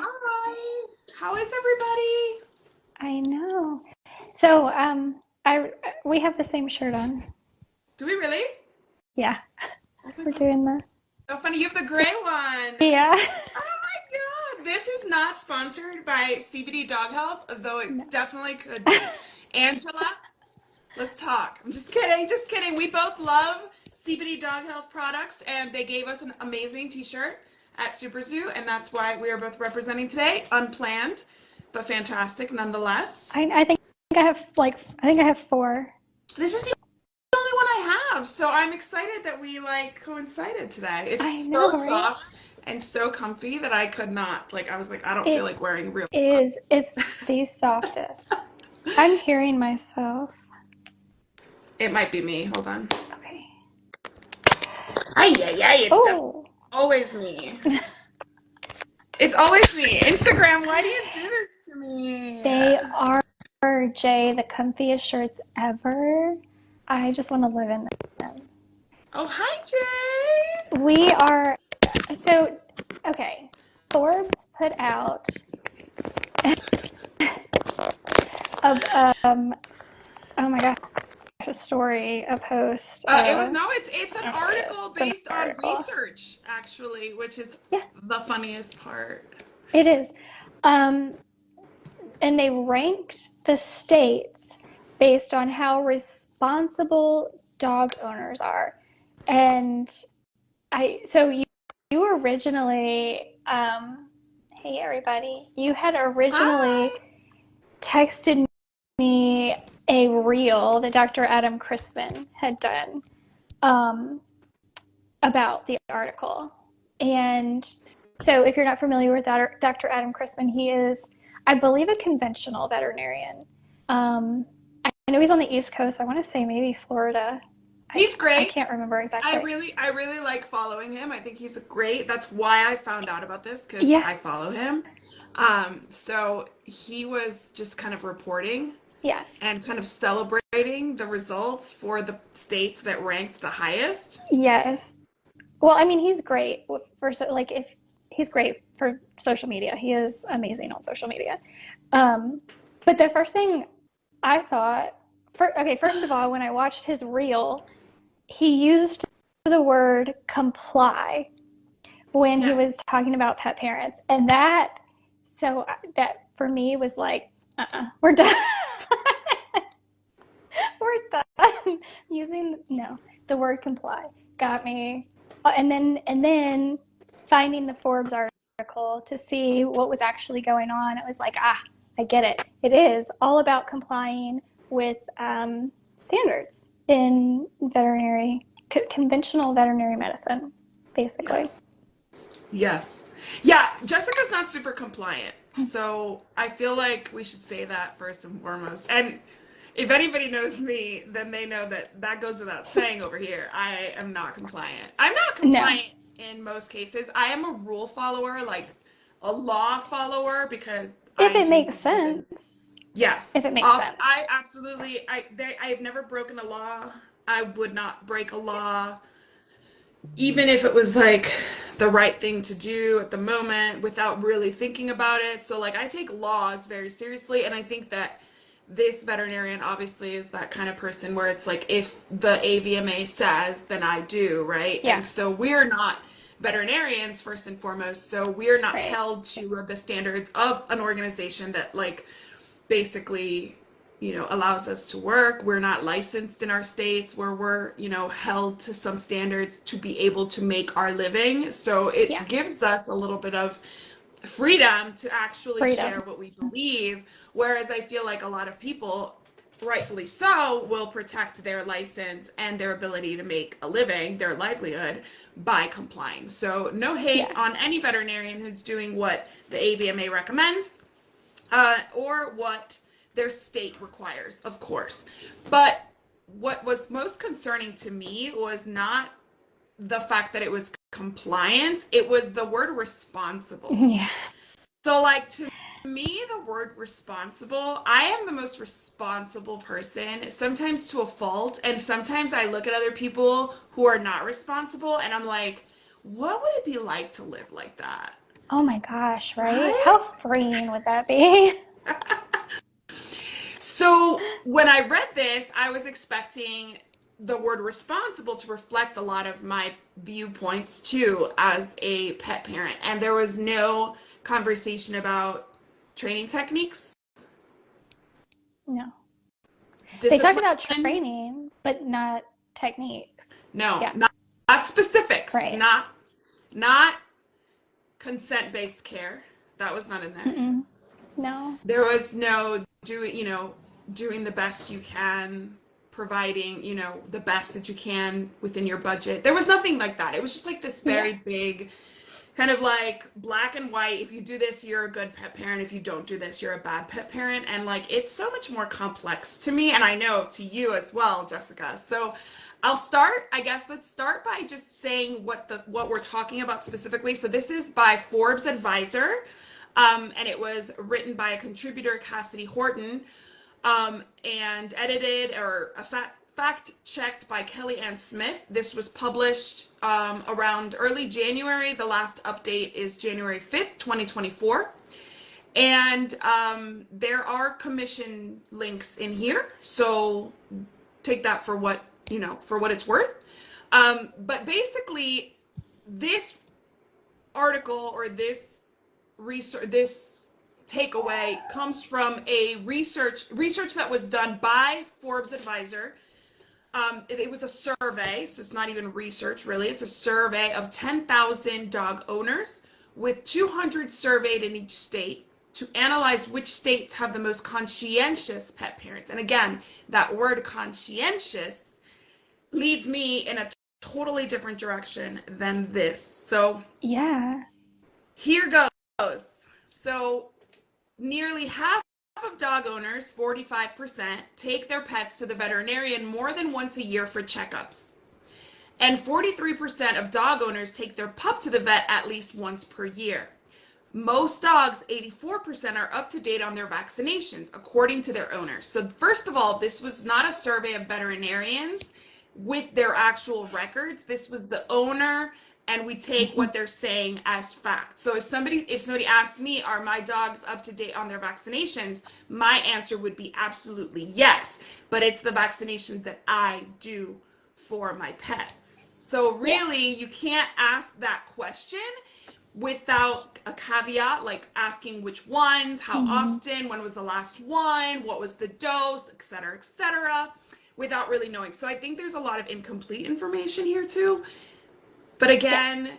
Hi. Hi. How is everybody? I know. So, I we have the same shirt on. Do we really? Yeah, Oh my we're God, doing the. so funny. You have the gray one. Yeah. Oh my God. This is not sponsored by CBD Dog Health, though No. it definitely could be. Angela, let's talk. I'm just kidding. Just kidding. We both love CBD Dog Health products, and they gave us an amazing t-shirt at Super Zoo, and that's why we are both representing today. Unplanned, but fantastic nonetheless. I think I think I have four. This is the only one I have, so I'm excited that we like coincided today. I It's know, so right? soft and so comfy that I could not like I was like I don't feel It like wearing real is. It's the softest. I'm hearing myself. It might be me. Hold on. Okay. Ay ay ay, it's definitely Oh, always me. It's always me. Instagram, why do you do this to me? they are, Jay, the comfiest shirts ever. I just want to live in them. Oh, hi Jay. We are so okay. Forbes put out a oh my gosh, a story, a post, It was no, it's I an don't know what it is. article It's an based on article. research actually, which is Yeah, the funniest part. it is. Um, and they ranked the states based on how responsible dog owners are. And you originally, hey everybody, you had originally Hi. texted me a reel that Dr. Adam Crispin had done um, about the article. And so, if you're not familiar with Dr. Adam Crispin, he is, I believe, a conventional veterinarian. I know he's on the East Coast. I want to say maybe Florida. He's I great. can't remember exactly. I really like following him. I think he's great. That's why I found out about this because Yeah, I follow him. So he was just kind of reporting yeah, and kind of celebrating the results for the states that ranked the highest. yes. Well, I mean, he's great for like if he's great for social media. He is amazing on social media. Um, but the first thing I thought, okay, first of all, when I watched his reel, he used the word comply when he Yes. was talking about pet parents, and that for me was like, we're done. We're done using no the word comply got me. And then finding the Forbes article to see what was actually going on, it was like, I get it. It is all about complying with standards in conventional veterinary medicine, basically. Yes. Yes. Yeah, Jessica's not super compliant. So I feel like we should say that first and foremost. And if anybody knows me, then they know that that goes without saying over here. I am not compliant. I'm not No, compliant in most cases. I am a rule follower, like a law follower, because if I it do makes believe in sense. yes. If it makes I sense. absolutely I have never broken a law. I would not break a law even if it was like the right thing to do at the moment without really thinking about it. So like I take laws very seriously and I think that this veterinarian obviously is that kind of person where it's like if the AVMA says then I do, right? Yeah, And so we're not veterinarians first and foremost, so we're not right. held to the standards of an organization that like basically allows us to work. We're not licensed in our states where we're held to some standards to be able to make our living, so Yeah, it gives us a little bit of freedom to actually share freedom. what we believe, whereas I feel like a lot of people, rightfully so, will protect their license and their ability to make a living, their livelihood, by complying. So no hate Yeah, on any veterinarian who's doing what the AVMA recommends, or what their state requires, of course. But what was most concerning to me was not the fact that it was compliance, it was the word responsible. yeah. So, like, to me, the word responsible, I am the most responsible person, sometimes to a fault. And sometimes I look at other people who are not responsible and I'm like, what would it be like to live like that? Oh my gosh, right? right? How freeing would that be? So when I read this, I was expecting the word responsible to reflect a lot of my viewpoints too as a pet parent. And there was no conversation about training techniques, No. They talk discipline. about training, but not techniques. No, Yeah, not specifics, right. not consent-based care. That was not in there. Mm-mm. No. There was no doing the best you can, providing, the best that you can within your budget. There was nothing like that. It was just like this Yeah. very big kind of like black and white. If you do this, you're a good pet parent. If you don't do this, you're a bad pet parent. And like it's so much more complex to me, and I know to you as well, Jessica. So I guess let's start by just saying what we're talking about specifically. So this is by Forbes Advisor. And it was written by a contributor, Cassidy Horton, and edited or fact checked by Kelly Ann Smith. This was published around early January. The last update is January 5th, 2024. And there are commission links in here. So take that for what, for what it's worth. But basically, this article or this research, this takeaway comes from a research that was done by Forbes Advisor. It was a survey, so it's not even research really. It's a survey of 10,000 dog owners with 200 surveyed in each state to analyze which states have the most conscientious pet parents. And again, that word conscientious leads me in a totally different direction than this. So Yeah. here goes. So nearly half of dog owners, 45%, take their pets to the veterinarian more than once a year for checkups. And 43% of dog owners take their pup to the vet at least once per year. Most dogs, 84%, are up to date on their vaccinations, according to their owners. So first of all, this was not a survey of veterinarians with their actual records. This was the owner, and we take what they're saying as fact. So if somebody asks me, are my dogs up to date on their vaccinations? My answer would be absolutely yes. But it's the vaccinations that I do for my pets. So really, you can't ask that question without a caveat, like asking which ones, how Mm-hmm. often, when was the last one, what was the dose, et cetera, without really knowing. So I think there's a lot of incomplete information here too. But Yeah. again,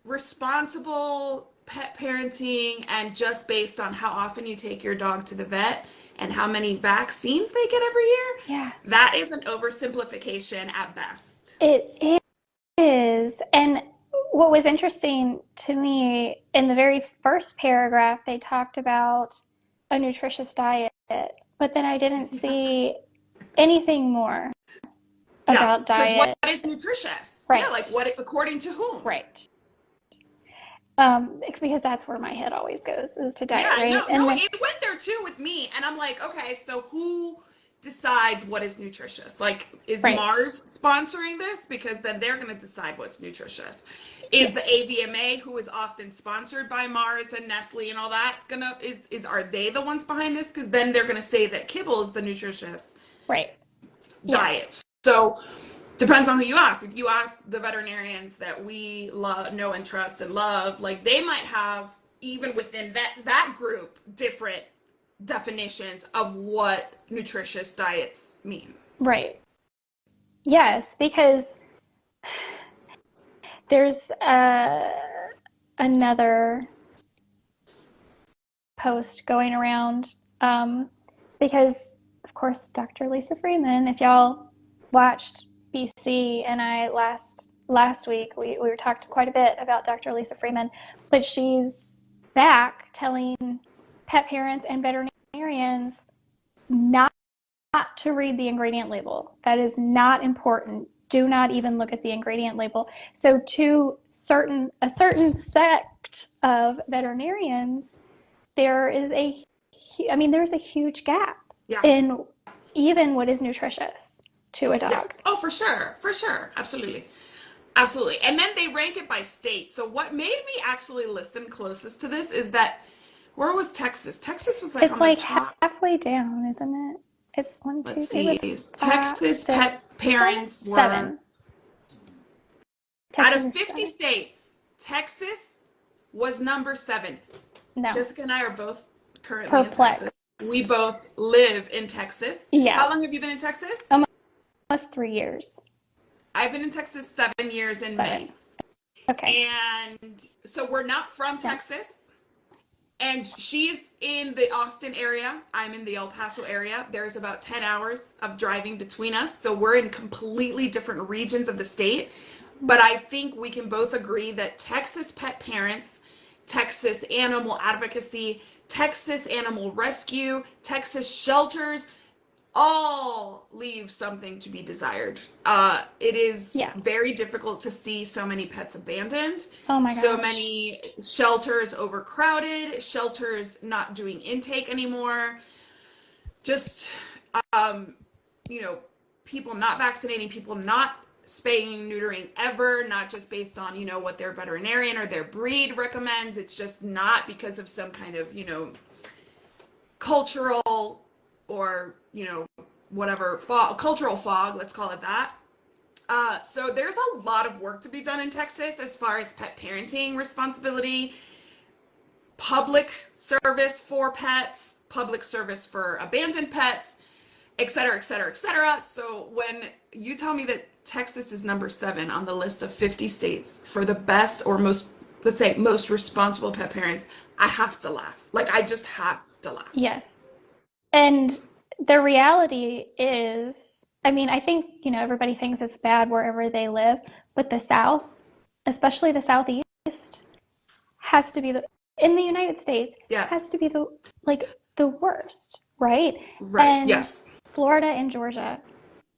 responsible pet parenting and just based on how often you take your dog to the vet and how many vaccines they get every year, Yeah. that is an oversimplification at best. It is. And what was interesting to me in the very first paragraph, they talked about a nutritious diet, but then I didn't see anything more Yeah, about because what diet. is nutritious? Yeah, like Right. what, according to whom? Right. Because that's where my head always goes is to diet, Yeah, right? no, And no, then, it went there too with me. And I'm like, okay, so who decides what is nutritious? Like, is right. Mars sponsoring this? Because then they're going to decide what's nutritious. Is the Yes. AVMA, who is often sponsored by Mars and Nestle and all that, are they the ones behind this? Because then they're gonna say that kibble is the nutritious Right. Yeah. diet. So depends on who you ask. If you ask the veterinarians that we love, know, and trust and love, like they might have even within that group different definitions of what nutritious diets mean. Right. Yes, because there's another post going around because, of course, Dr. Lisa Freeman, if y'all watched BC and I last week, we were talked quite a bit about Dr. Lisa Freeman, but she's back telling pet parents and veterinarians not to read the ingredient label. That is not important. Do not even look at the ingredient label. So to a certain sect of veterinarians, there is there's a huge gap Yeah. in even what is nutritious to a Yeah. dog. Oh, for sure. For sure. Absolutely. Absolutely. And then they rank it by state. So what made me actually listen closest to this is that where was Texas? Texas was like It's on the like top. halfway down, isn't it? It's one, Let's two, it see. was five, Texas six, pet parents were seven. out Texas of is 50 seven. states, Texas was number 7. No, Jessica and I are both currently in Texas. We perplexed. both live in Texas. Yeah, How long have you been in Texas? almost 3 years. I've been in Texas 7 years in Seven. May. Okay. And so we're not from No. Texas. And she's in the Austin area. I'm in the El Paso area. There's about 10 hours of driving between us. So we're in completely different regions of the state. But I think we can both agree that Texas pet parents, Texas animal advocacy, Texas animal rescue, Texas shelters all leave something to be desired. It is Yeah. very difficult to see so many pets abandoned, Oh my so gosh. many shelters overcrowded, shelters not doing intake anymore, just, um, you know, people not vaccinating, people not spaying, neutering ever, not just based on, what their veterinarian or their breed recommends. It's just not because of some kind of, cultural or whatever cultural fog, let's call it that. So there's a lot of work to be done in Texas as far as pet parenting responsibility, public service for pets, public service for abandoned pets, et cetera, et cetera, et cetera. So when you tell me that Texas is number 7 on the list of 50 states for the best or most, let's say, most responsible pet parents, I have to laugh. Like, I just have to laugh. Yes. And the reality is, I mean, I think, everybody thinks it's bad wherever they live, but the South, especially the Southeast, has to be in the United States, has Yes. to be the worst, right? Right. And Yes. Florida and Georgia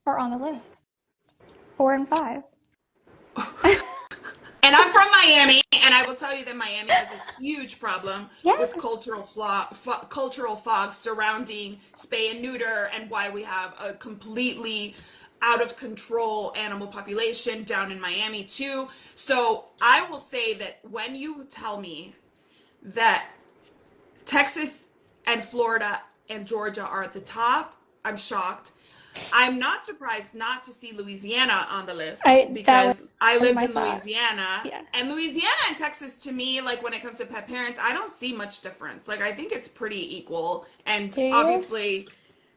are on the list, 4 and 5. And I'm from Miami, and I will tell you that Miami has a huge problem with Yes. cultural fog surrounding spay and neuter, and why we have a completely out of control animal population down in Miami too. So I will say that when you tell me that Texas and Florida and Georgia are at the top, I'm shocked. I'm not surprised not to see Louisiana on the list That because I was lived my in thought. Louisiana. Yeah. And Louisiana and Texas, to me, like when it comes to pet parents, I don't see much difference. Like, I think it's pretty equal. And Do you? obviously,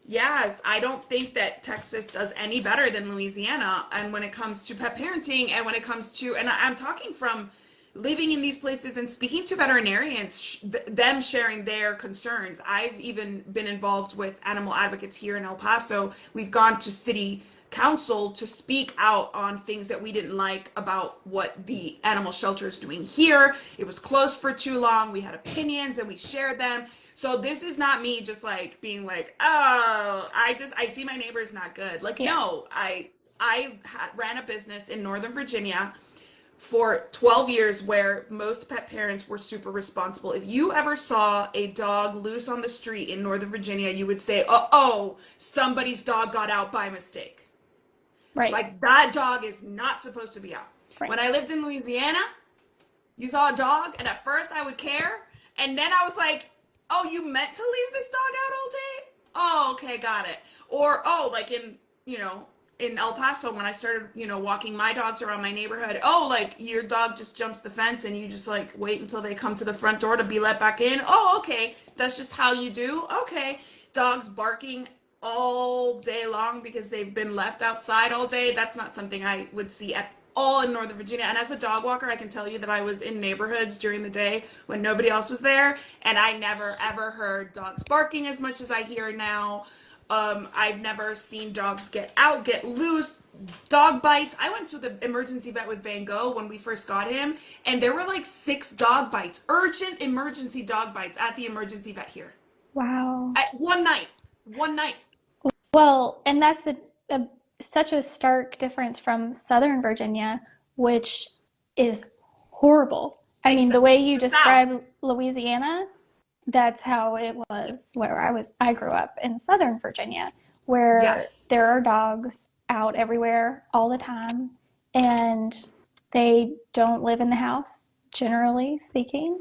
yes, I don't think that Texas does any better than Louisiana. And when it comes to pet parenting, and when it comes to, and I'm talking from living in these places and speaking to veterinarians, them sharing their concerns. I've even been involved with animal advocates here in El Paso. We've gone to city council to speak out on things that we didn't like about what the animal shelter is doing here. It was closed for too long. We had opinions and we shared them. So this is not me just like being like, oh, I see my neighbor's not good. Like, Yeah. no, ran a business in Northern Virginia for 12 years where most pet parents were super responsible. If you ever saw a dog loose on the street in Northern Virginia, you would say, oh, somebody's dog got out by mistake. Right. Like, that dog is not supposed to be out. Right. When I lived in Louisiana, you saw a dog, and at first I would care, and then I was like, oh, you meant to leave this dog out all day? Oh, okay, got it. Or, oh, like in El Paso, when I started, walking my dogs around my neighborhood, oh, like your dog just jumps the fence and you just like wait until they come to the front door to be let back in. Oh, okay. That's just how you do. Okay. Dogs barking all day long because they've been left outside all day. That's not something I would see at all in Northern Virginia. And as a dog walker, I can tell you that I was in neighborhoods during the day when nobody else was there, and I never ever heard dogs barking as much as I hear now. I've never seen dogs get loose, dog bites. I went to the emergency vet with Van Gogh when we first got him, and there were like 6 dog bites, urgent emergency dog bites at the emergency vet here. Wow. At one night. One night. Well, and that's such a stark difference from Southern Virginia, which is horrible. I mean, the Except way it's you the South. describe Louisiana, that's how it was where I grew up in Southern Virginia, where Yes. there are dogs out everywhere all the time. And They don't live in the house, generally speaking.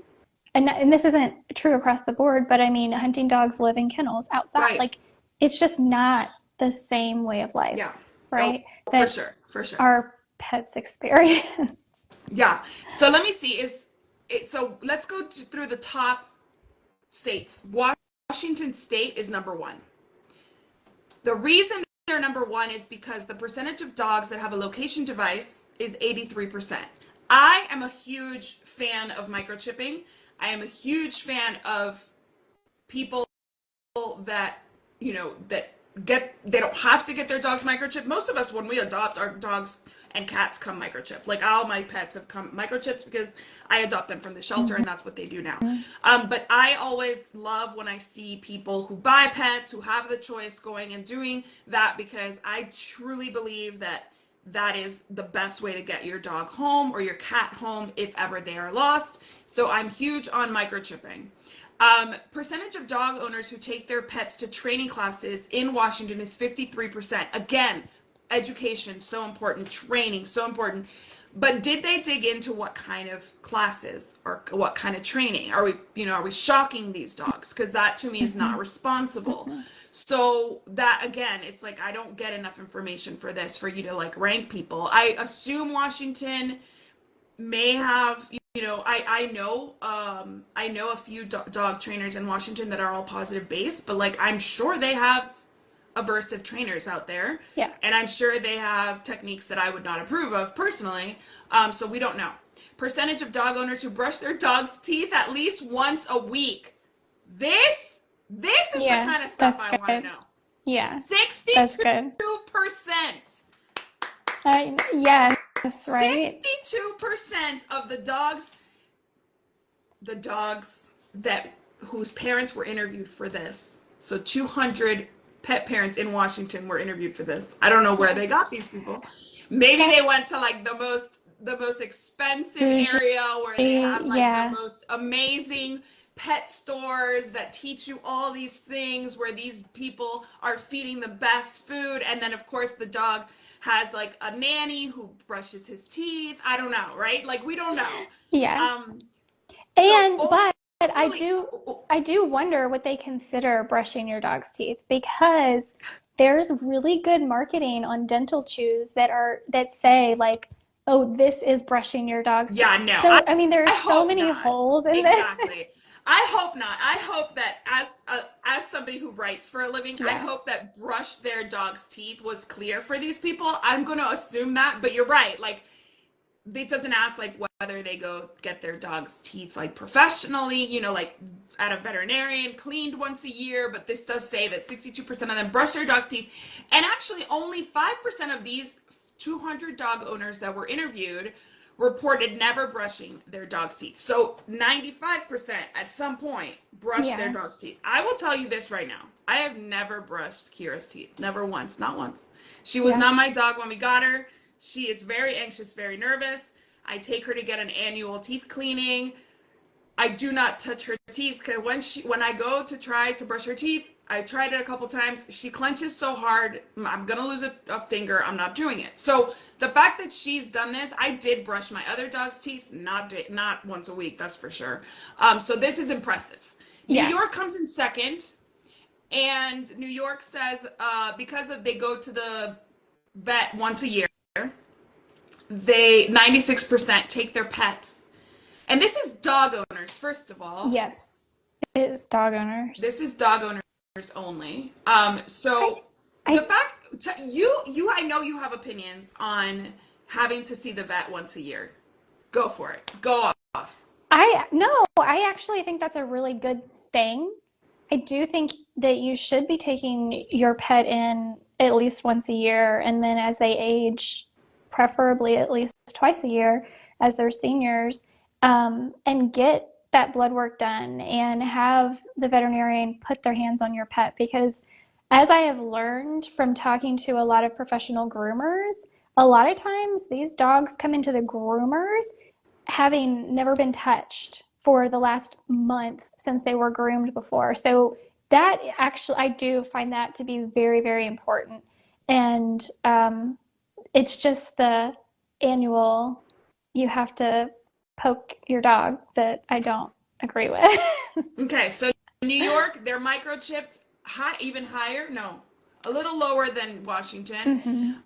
And this isn't true across the board, but I mean, hunting dogs live in kennels outside. Right. Like, it's just not the same way of life, Yeah. Oh, right? for That sure. For sure. our pets experience. Yeah. So let me see. So let's go through the top states. Washington State is number one. The reason they're number one is because the percentage of dogs that have a location device is 83%. I am a huge fan of microchipping. I am a huge fan of people that, that they don't have to get their dogs microchipped. Most of us, when we adopt, our dogs and cats come microchipped. Like, all my pets have come microchipped because I adopt them from the shelter, and that's what they do now. But I always love when I see people who buy pets, who have the choice, going and doing that, because I truly believe that that is the best way to get your dog home or your cat home if ever they are lost. So I'm huge on microchipping. Percentage of dog owners who take their pets to training classes in Washington is 53%. Again, education, so important. Training, so important. But did they dig into what kind of classes or what kind of training? Are we shocking these dogs? Because that, to me, is not responsible. So that, again, it's like, I don't get enough information for this, for you to like rank people. I assume Washington may have, I know a few dog trainers in Washington that are all positive based, but like, I'm sure they have aversive trainers out there. Yeah. And I'm sure they have techniques that I would not approve of personally. So we don't know. Percentage of dog owners who brush their dog's teeth at least once a week. This is the Yeah, kind of stuff that's I want to good. know. Yeah, that's good. 62%. Yes, right? 62% of the dogs that whose parents were interviewed for this. So 200 pet parents in Washington were interviewed for this. I don't know where they got these people. Maybe they That's went to like the most expensive bougie. area where they have like the Yeah. most amazing pet stores that teach you all these things, where these people are feeding the best food, and then of course the dog has like a nanny who brushes his teeth. I don't know, right? Like, we don't know. Yeah. um so But I only do I do wonder what they consider brushing your dog's teeth, because there's really good marketing on dental chews that say like, "Oh, this is brushing your dog's teeth." Yeah, no, So, I mean, I there's so hope many not. holes in this. Exactly. I hope not. I hope that as somebody who writes for a living, I Yeah. hope that brush their dog's teeth was clear for these people. I'm going to assume that, but you're right. Like, it doesn't ask like whether they go get their dog's teeth like professionally, like at a veterinarian, cleaned once a year, but this does say that 62% of them brush their dog's teeth. And actually only 5% of these 200 dog owners that were interviewed reported never brushing their dog's teeth. So 95% at some point brush their Yeah. dog's teeth. I will tell you this right now. I have never brushed Kira's teeth. Never once. Not once. She was Yeah. not my dog when we got her. She is very anxious, very nervous. I take her to get an annual teeth cleaning. I do not touch her teeth, because when I go to try to brush her teeth, I tried it a couple times. She clenches so hard, I'm gonna lose a finger. I'm not doing it. So the fact that she's done this, I did brush my other dog's teeth, not once a week, that's for sure. So this is impressive. New Yeah. York comes in second, and New York says they go to the vet once a year, they 96% take their pets. And this is dog owners, first of all. Yes. It is dog owners. This is dog owners only. I So the I fact you I know you have opinions on having to see the vet once a year. Go for it. Go off. I no, I actually think that's a really good thing. I do think that you should be taking your pet in at least once a year, and then as they age, preferably at least twice a year as they're seniors, and get that blood work done and have the veterinarian put their hands on your pet. Because, as I have learned from talking to a lot of professional groomers, a lot of times these dogs come into the groomers having never been touched for the last month since they were groomed before. So that actually, I do find that to be very, very important. And it's just the annual. you have to poke your dog that I don't agree with. Okay, so New York, they're microchipped high, even higher. No, a little lower than Washington.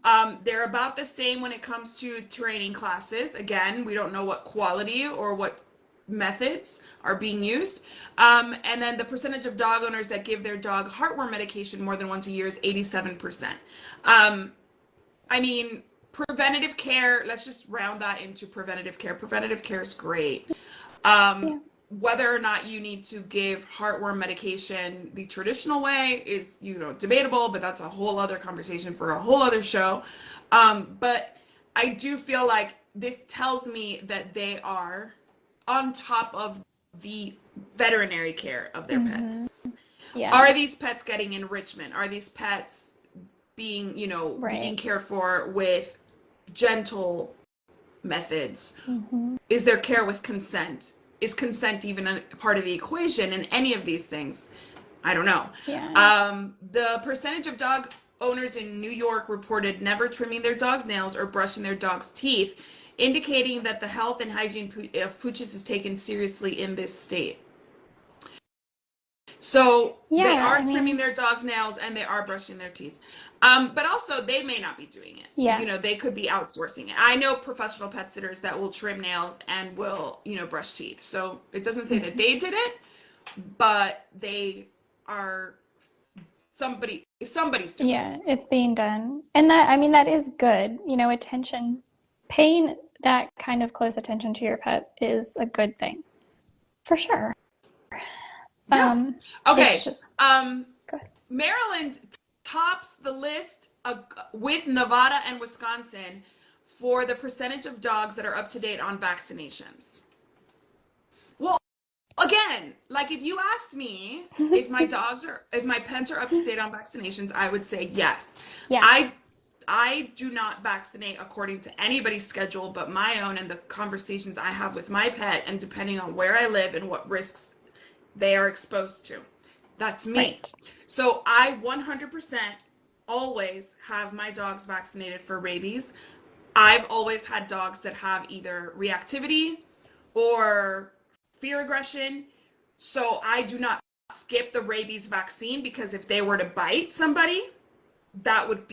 Hmm. They're about the same when it comes to training classes. Again, we don't know what quality or what methods are being used. And then the percentage of dog owners that give their dog heartworm medication more than once a year is 87%. Um, I mean, preventative care, let's just round that into preventative care. Preventative care is great. Um, Yeah. Whether or not you need to give heartworm medication the traditional way is, debatable, but that's a whole other conversation for a whole other show. But I do feel like this tells me that they are on top of the veterinary care of their Hmm. pets. Yeah. Are these pets getting enrichment? Are these pets being Right. cared for with gentle methods? Hmm. Is there care with consent? Is consent even a part of the equation in any of these things? I don't know. Yeah. The percentage of dog owners in New York reported never trimming their dog's nails or brushing their dog's teeth, indicating that the health and hygiene of pooches is taken seriously in this state. So they Yeah. are I trimming mean, their dog's nails and they are brushing their teeth. But also, they may not be doing it. yeah. They could be outsourcing it. I know professional pet sitters that will trim nails and will, brush teeth. So it doesn't say that Hmm. they did it, but they are somebody's doing it. Yeah. It's being done. And that, I mean, that is good. Attention, paying that kind of close attention to your pet is a good thing for sure. Yeah. It's Okay. just good. Maryland tops the list with Nevada and Wisconsin for the percentage of dogs that are up to date on vaccinations. Well, again, like if you asked me if my pets are up to date on vaccinations, I would say yes. Yeah. I do not vaccinate according to anybody's schedule but my own and the conversations I have with my pet and depending on where I live and what risks they are exposed to. That's me. Right. So I 100% always have my dogs vaccinated for rabies. I've always had dogs that have either reactivity or fear aggression. So I do not skip the rabies vaccine because if they were to bite somebody, that would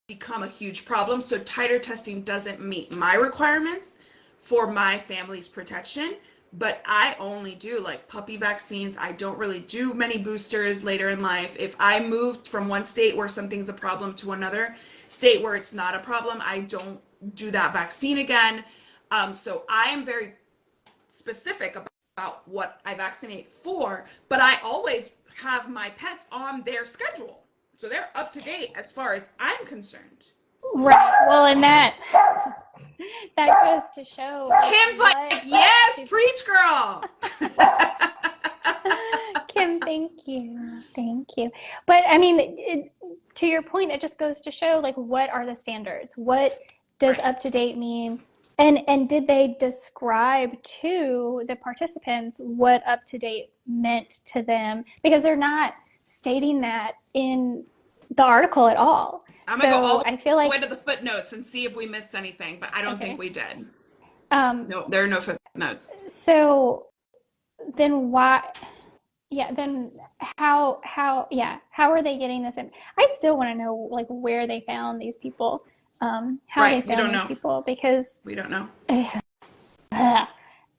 become a huge problem. So titer testing doesn't meet my requirements for my family's protection. But I only do like puppy vaccines. I don't really do many boosters later in life. If I moved from one state where something's a problem to another state where it's not a problem, I don't do that vaccine again. So I am very specific about what I vaccinate for, but I always have my pets on their schedule. So they're up to date as far as I'm concerned. Right. Well, and that goes to show like Kim's like, what yes, to preach, girl. Kim, thank you. Thank you. But I mean, to your point, it just goes to show like what are the standards? What does Right. up to date mean? And did they describe to the participants what up to date meant to them? Because they're not stating that in the article at all. I'm gonna go all So I feel the way like to the footnotes and see if we missed anything, but I don't think okay. we did. Um, No, there are no footnotes. so then why yeah, then how are they getting this in? I still want to know like where they found these people, how they Right, we found don't these know. people because We don't know.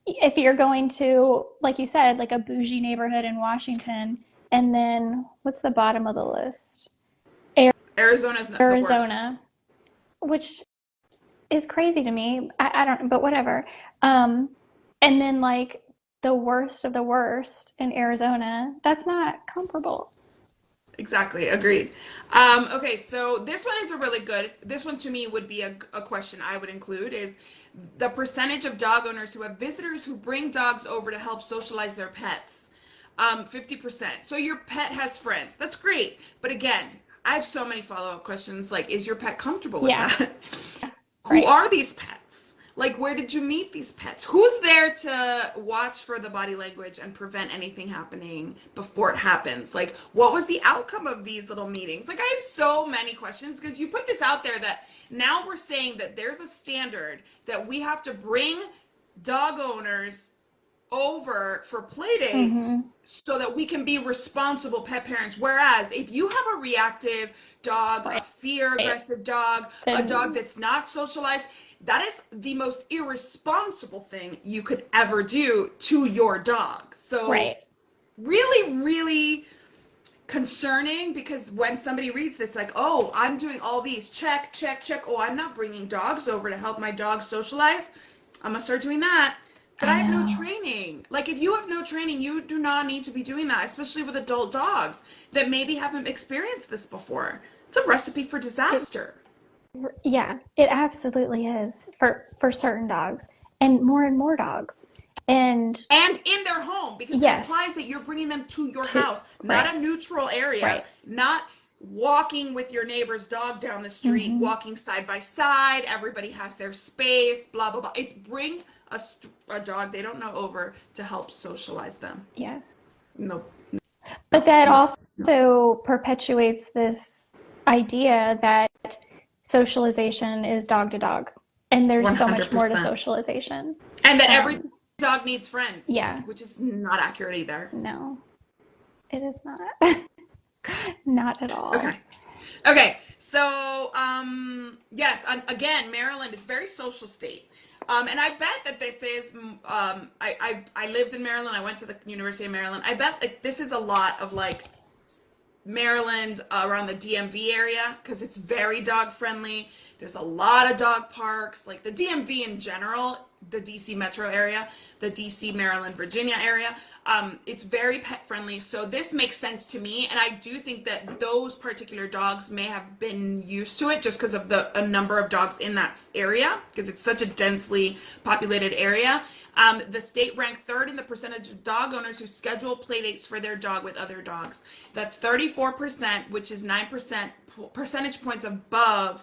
if you're going to, like you said, like a bougie neighborhood in Washington, and then what's the bottom of the list? Arizona's not the worst. Arizona, which is crazy to me. I don't, but whatever. Um, and then like the worst of the worst in Arizona, that's not comparable. Exactly, agreed. Okay, so this one is a really good. This one to me would be a question I would include is the percentage of dog owners who have visitors who bring dogs over to help socialize their pets. 50%. So your pet has friends. That's great. But again, I have so many follow-up questions like, is your pet comfortable with Yeah, that? Who right. are these pets? Like, where did you meet these pets? Who's there to watch for the body language and prevent anything happening before it happens? Like, what was the outcome of these little meetings? Like, I have so many questions because you put this out there that now we're saying that there's a standard that we have to bring dog owners over for play dates so that we can be responsible pet parents. Whereas if you have a reactive dog, a Right. fear aggressive dog, a dog Then, that's not socialized, that is the most irresponsible thing you could ever do to your dog. So right. really, really concerning, because when somebody reads it's like, oh, I'm doing all these, check, check, check. Oh, I'm not bringing dogs over to help my dog socialize. I'm gonna start doing that. But I I have no know. training. Like, if you have no training, you do not need to be doing that, especially with adult dogs that maybe haven't experienced this before. It's a recipe for It, disaster. yeah, it absolutely is for certain dogs and more dogs. And And in their home, because it yes, implies that you're bringing them to your to house, right, not a neutral area, right. not walking with your neighbor's dog down the street, Hmm. walking side by side. Everybody has their space, blah, blah, blah. It's bring a dog they don't know over to help socialize them. Yes. No, But that no, no. also perpetuates this idea that socialization is dog to dog. And there's so much more to 100%. socialization. And that every Um, dog needs friends, yeah, which is not accurate either. no, it is not. Not at all. Okay. Okay. So, yes, again, Maryland is a very social state. And I bet that this is, I lived in Maryland. I went to the University of Maryland. I bet like this is a lot of like Maryland, around the DMV area, because it's very dog friendly. There's a lot of dog parks, like the DMV in general, the DC metro area, the DC, Maryland, Virginia area. It's very pet friendly. So this makes sense to me. And I do think that those particular dogs may have been used to it just because of a number of dogs in that area, because it's such a densely populated area. The state ranked third in the percentage of dog owners who schedule play dates for their dog with other dogs. That's 34%, which is 9% percentage points above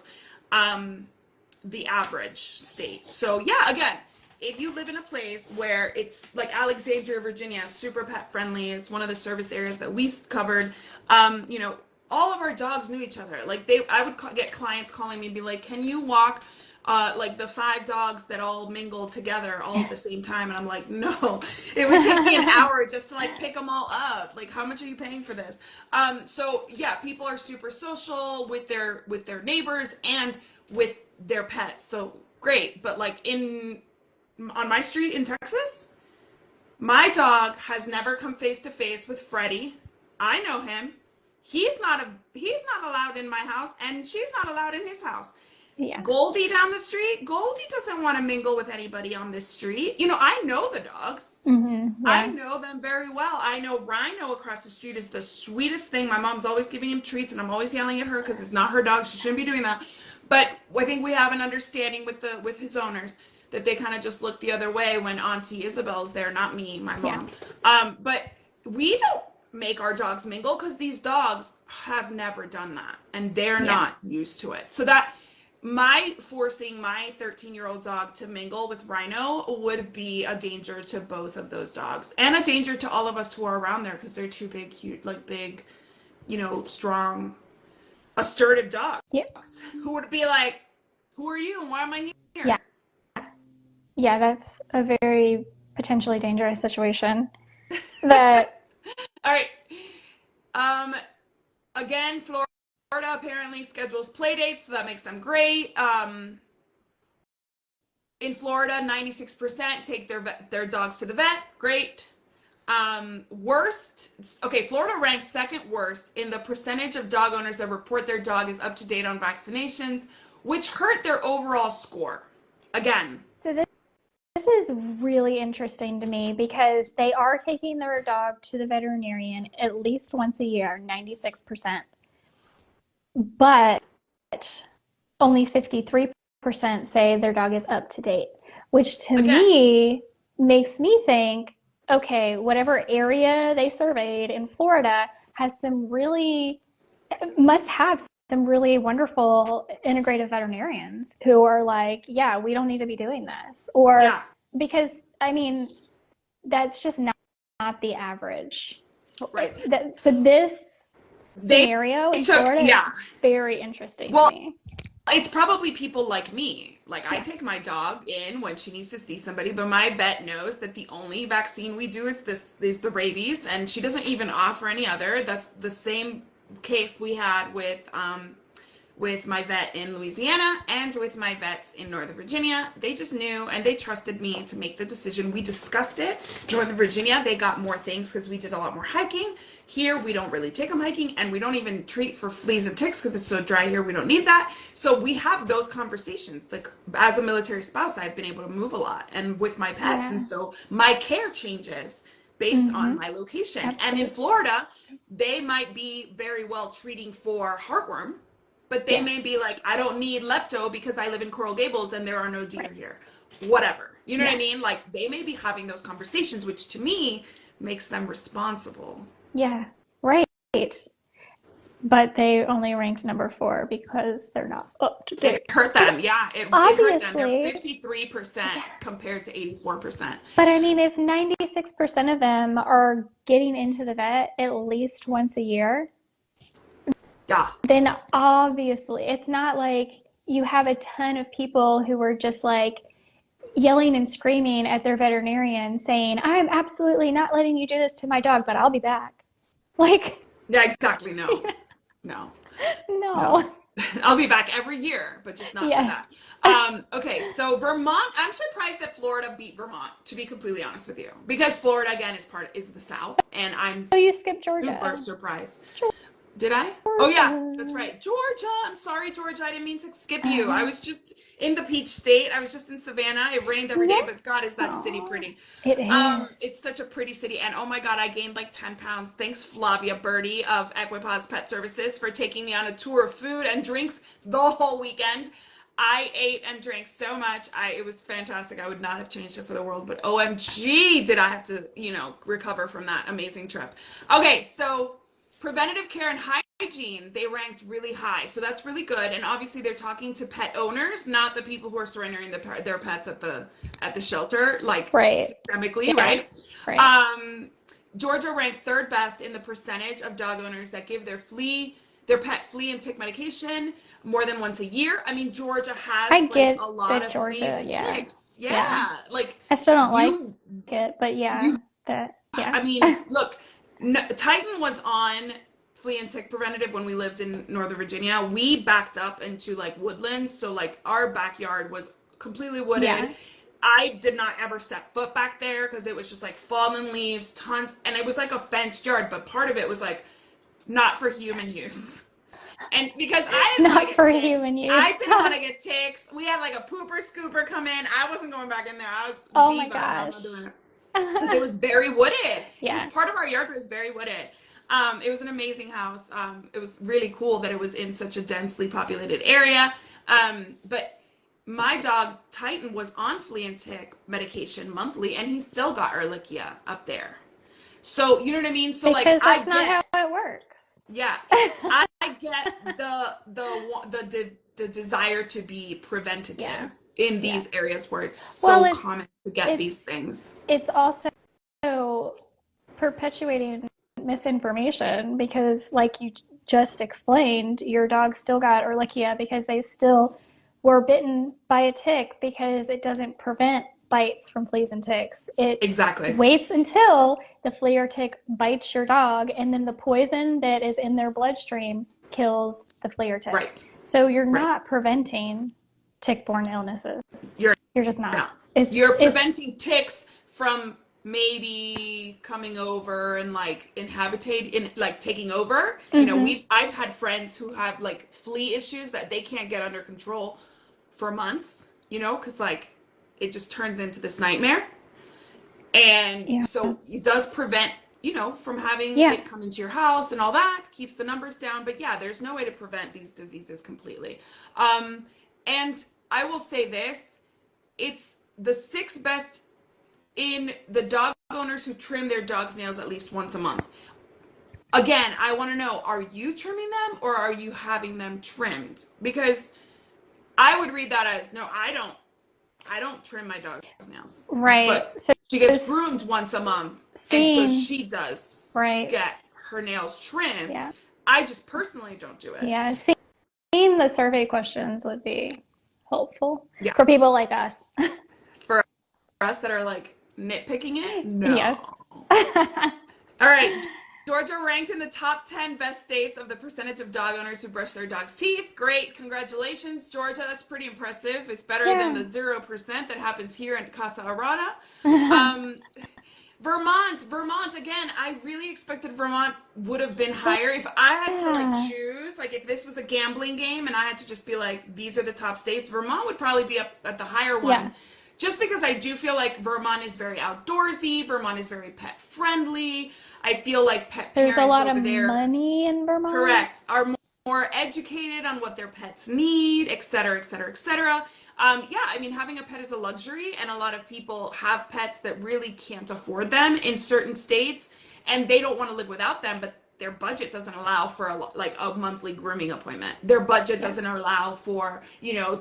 the average state. So yeah, again, if you live in a place where it's like Alexandria, Virginia, super pet friendly, it's one of the service areas that we covered. All of our dogs knew each other. Like I would get clients calling me and be like, "Can you walk like the 5 dogs that all mingle together all at the same time?" And I'm like, "No, it would take me an hour just to like pick them all up. Like, how much are you paying for this?" So yeah, people are super social with their neighbors and with their pets. So great, but like on my street in Texas, my dog has never come face to face with Freddie. I know him. He's not allowed in my house, and she's not allowed in his house. Yeah. Goldie down the street, Goldie doesn't want to mingle with anybody on this street. I know the dogs. I Yeah. know them very well. I know Rhino across the street is the sweetest thing. My mom's always giving him treats, and I'm always yelling at her because it's not her dog. She shouldn't be doing that. But I think we have an understanding with his owners that they kind of just look the other way when Auntie Isabel's there, not me, my Yeah. mom. But we don't make our dogs mingle because these dogs have never done that, and they're Yeah. not used to it. So that my forcing my 13-year-old dog to mingle with Rhino would be a danger to both of those dogs, and a danger to all of us who are around there because they're two big, cute, like big, strong, assertive dogs Yeah. who would be like, "Who are you and why am I Yeah. here?" Yeah. That's a very potentially dangerous situation. That, All right. Um, Again, Florida apparently schedules play dates, so that makes them great. In Florida, 96% take their dogs to the vet. Great. Okay, Florida ranks second worst in the percentage of dog owners that report their dog is up to date on vaccinations, which hurt their overall score. Again, so this is really interesting to me because they are taking their dog to the veterinarian at least once a year, 96%. But only 53% say their dog is up to date, which to again, me makes me think, okay, whatever area they surveyed in Florida has some really, must have some really wonderful integrative veterinarians who are like, yeah, we don't need to be doing this. Or Yeah, because, I mean, that's just not the average. right. So this They scenario in took, Florida is yeah. very interesting to Well, me. it's probably people like me. Like, I Yeah. take my dog in when she needs to see somebody, but my vet knows that the only vaccine we do is the rabies, and she doesn't even offer any other. That's the same case we had with my vet in Louisiana and with my vets in Northern Virginia. They just knew and they trusted me to make the decision. We discussed it. Northern Virginia, they got more things because we did a lot more hiking. Here, we don't really take them hiking, and we don't even treat for fleas and ticks because it's so dry here. We don't need that. So we have those conversations. Like, as a military spouse, I've been able to move a lot and with my pets. And Yeah. so my care changes based on Mm-hmm. my location. And in Absolutely. Florida, they might be very well treating for heartworm, but they may be Yes. like, I don't need lepto because I live in Coral Gables and there are no deer Right. here. Whatever. You know what I Yeah. mean? Like, they may be having those conversations, which to me makes them responsible. Yeah. Right. But they only ranked number 4 because they're not up to It date. hurt But them. Yeah, it hurt them. They're obviously, 53% yeah. compared to 84%. But I mean, if 96% of them are getting into the vet at least once a year, Yeah, then obviously it's not like you have a ton of people who are just like yelling and screaming at their veterinarian saying, I'm absolutely not letting you do this to my dog, but I'll be back. Like, yeah, exactly. No, no, no. no. I'll be back every year, but just not for Yes. that. Okay, so Vermont, I'm surprised that Florida beat Vermont, to be completely honest with you, because Florida again is the South, and I'm Oh, you skipped super Georgia. surprised. Did I? Oh yeah, that's Georgia. right. Georgia. I'm sorry, Georgia. I didn't mean to skip you. I Uh, was just in the Peach State. I was just in Savannah. It rained every day, yeah. but God, is that city Aw, pretty. it is. It's such a pretty city. And oh my God, I gained like 10 pounds. Thanks, Flavia Birdie of Equipause Pet Services, for taking me on a tour of food and drinks the whole weekend. I ate and drank so much. It was fantastic. I would not have changed it for the world, but OMG, did I have to, recover from that amazing trip. Okay, so preventative care and hygiene, they ranked really high. So that's really good. And obviously they're talking to pet owners, not the people who are surrendering their pets at the shelter, like Right. systemically, Yeah. right? Right. Um, Georgia ranked third best in the percentage of dog owners that give their pet flea and tick medication more than once a year. I mean, Georgia has I like get a lot that of fleas Georgia. and Yeah. ticks. Yeah. Yeah, like I still don't like you it, but you yeah, that, yeah. I mean, look, no, Titan was on flea and tick preventative when we lived in Northern Virginia. We backed up into like woodlands, so like our backyard was completely wooded. Yeah. I did not ever step foot back there because it was just like fallen leaves, tons, and it was like a fenced yard, but part of it was like not for human use. And because I didn't want to Not get for ticks, human I use. didn't want to get ticks. We had like a pooper scooper come in. I wasn't going back in there. I was Oh my diva. I'm not gosh. doing it because it was very wooded. It was Yeah. part of our yard, but it was very wooded. It was an amazing house. It was really cool that it was in such a densely populated area. But my dog Titan was on flea and tick medication monthly, and he still got Ehrlichia up there. So you know what I mean? So like Because I that's not get, how it works. yeah, I get the desire to be Yeah. preventative in Yeah. these areas where it's Well, so common to get these it's things. it's also perpetuating misinformation because, like you just explained, your dog still got Ehrlichia because they still were bitten by a tick because it doesn't prevent bites from fleas and ticks. It Exactly. waits until the flea or tick bites your dog, and then the poison that is in their bloodstream kills the flea or tick. Right. So you're Right. not preventing tick-borne illnesses. You're You're just not. not. You're It's preventing ticks from maybe coming over and like taking over. mm-hmm. I've had friends who have like flea issues that they can't get under control for months, because like it just turns into this nightmare. And Yeah. so it does prevent, from having Yeah. it come into your house and all that, keeps the numbers down. But yeah, there's no way to prevent these diseases completely. And I will say this, it's the sixth best in the dog owners who trim their dog's nails at least once a month. again, I want to know, are you trimming them or are you having them trimmed? Because I would read that as, no, I don't trim my dog's nails. Right. But So she gets just groomed once a month, and so seeing, she does right. get her nails trimmed. Yeah. I just personally don't do it. Yeah. Seeing the survey questions would be helpful Yeah. for people like us. For us that are like nitpicking it, no. Yes. All right. Georgia ranked in the top 10 best states of the percentage of dog owners who brush their dog's teeth. Great. Congratulations, Georgia. That's pretty impressive. It's better than Yeah. the 0% that happens here in Casa Arada. Um, Vermont, again, I really expected Vermont would have been higher. If I had to like Yeah. choose, like if this was a gambling game and I had to just be like, these are the top states, Vermont would probably be up at the higher Yeah. one. Just because I do feel like Vermont is very outdoorsy, Vermont is very pet friendly. I feel like pet There's a parents lot of over there, money in Vermont. correct, are more educated on what their pets need, et cetera, et cetera, et cetera. Yeah, I mean, having a pet is a luxury, and a lot of people have pets that really can't afford them in certain states, and they don't want to live without them, but their budget doesn't allow for like a monthly grooming appointment. Their budget Yeah. doesn't allow for,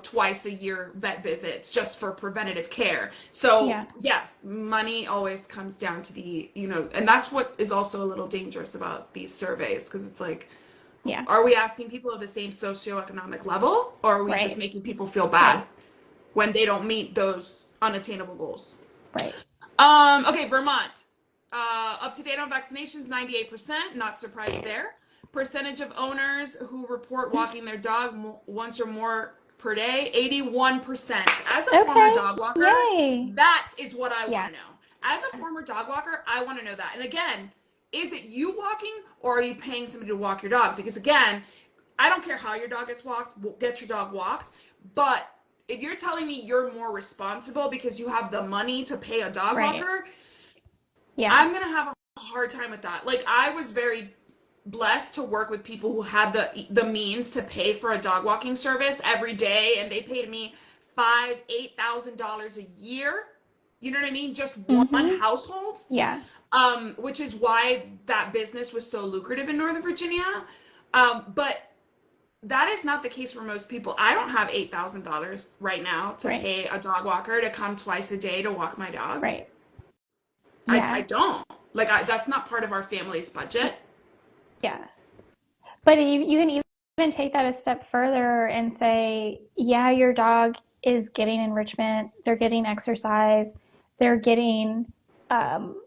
twice a year vet visits just for preventative care. So Yeah. yes, money always comes down to and that's what is also a little dangerous about these surveys, because it's like, Yeah. are we asking people of the same socioeconomic level, or are we just Right. making people feel bad Right. when they don't meet those unattainable goals? Right. Okay, Vermont. Up to date on vaccinations, 98%. Not surprised there. Percentage of owners who report walking their dog once or more per day, 81%. As a former Okay. dog walker, Yay. that is what I want Yeah. to know. As a former dog walker, I want to know that. And again, is it you walking or are you paying somebody to walk your dog? Because again, I don't care how your dog gets walked, get your dog walked, but if you're telling me you're more responsible because you have the money to pay a dog Right. walker, Yeah. I'm going to have a hard time with that. Like, I was very blessed to work with people who had the means to pay for a dog walking service every day, and they paid me $8,000 a year. You know what I mean? Just one Mm-hmm. household. Yeah. Which is why that business was so lucrative in Northern Virginia. But that is not the case for most people. I don't have $8,000 right now to Right. pay a dog walker to come twice a day to walk my dog. Right. I Yeah. don't. Like, that's not part of our family's budget. Yes. But you can even take that a step further and say, yeah, your dog is getting enrichment, they're getting exercise, they're getting um,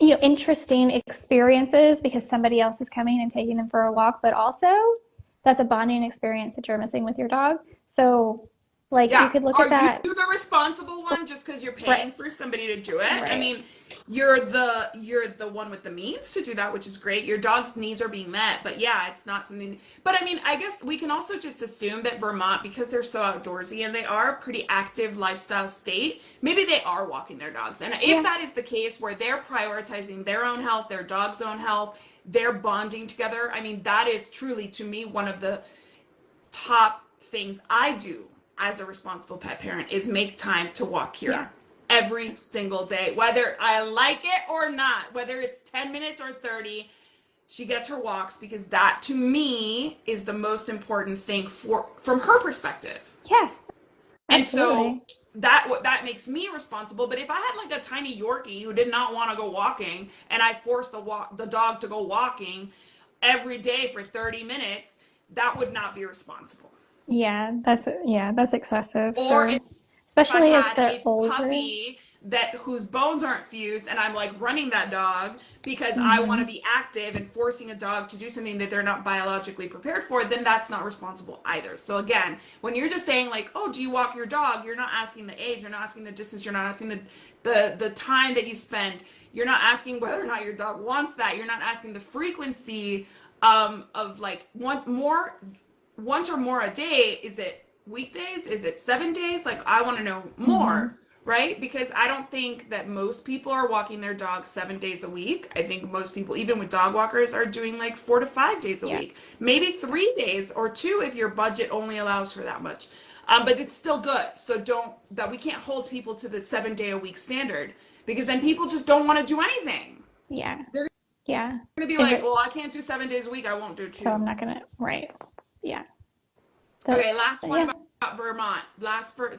interesting experiences because somebody else is coming and taking them for a walk, but also that's a bonding experience that you're missing with your dog. So, like, you Yeah. could look Are at that. you the responsible one just because you're paying Right. for somebody to do it? I Right. mean, you're the one with the means to do that, which is great. Your dog's needs are being met, but yeah, it's not something. But I mean, I guess we can also just assume that Vermont, because they're so outdoorsy and they are a pretty active lifestyle state, maybe they are walking their dogs. And if Yeah. that is the case, where they're prioritizing their own health, their dog's own health, they're bonding together, I mean, that is truly, to me, one of the top things I do as a responsible pet parent is make time to walk Kira. Yeah. Every single day, whether I like it or not, whether it's 10 minutes or 30, she gets her walks, because that to me is the most important thing from her perspective. Yes. And Absolutely. so that makes me responsible. But if I had like a tiny Yorkie who did not want to go walking and I forced the dog to go walking every day for 30 minutes, that would not be responsible. Yeah, that's excessive Or for, if I especially as had they're a older. puppy whose bones aren't fused and I'm like running that dog because I want to Mm-hmm. be active and forcing a dog to do something that they're not biologically prepared for, then that's not responsible either. So again, when you're just saying like, oh, do you walk your dog? You're not asking the age, you're not asking the distance, you're not asking the time that you spend. You're not asking whether or not your dog wants that. You're not asking the frequency of like once or more a day. Is it weekdays? Is it 7 days? Like, I want to know Mm-hmm. more, right? Because I don't think that most people are walking their dogs 7 days a week. I think most people, even with dog walkers, are doing like 4 to 5 days a Yeah. week. Maybe 3 days or two if your budget only allows for that much. But it's still good. So we can't hold people to the 7 day a week standard, because then people just don't want to do anything. Yeah. They're Yeah. going to be If like, it, well, I can't do 7 days a week. I won't do so I'm two. not gonna, right. Yeah. The, Okay, last one yeah. about Vermont.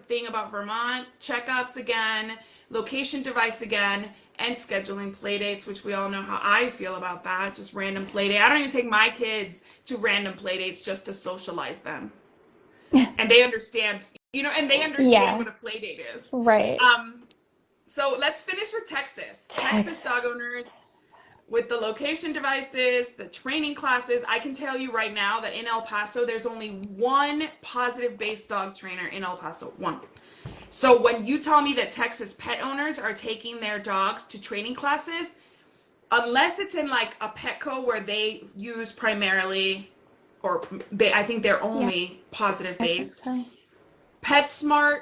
Thing about Vermont, checkups again, location device again, and scheduling play dates, which we all know how I feel about that. Just random play date. I don't even take my kids to random play dates just to socialize them. And they understand, and they understand Yeah. what a play date is. Right. Um, so let's finish with Texas. Texas dog Texas. owners with the location devices, the training classes. I can tell you right now that in El Paso, there's only one positive based dog trainer in El Paso. One. So when you tell me that Texas pet owners are taking their dogs to training classes, unless it's in like a Petco where they use primarily, I think they're Yeah, only positive I think based. so. PetSmart,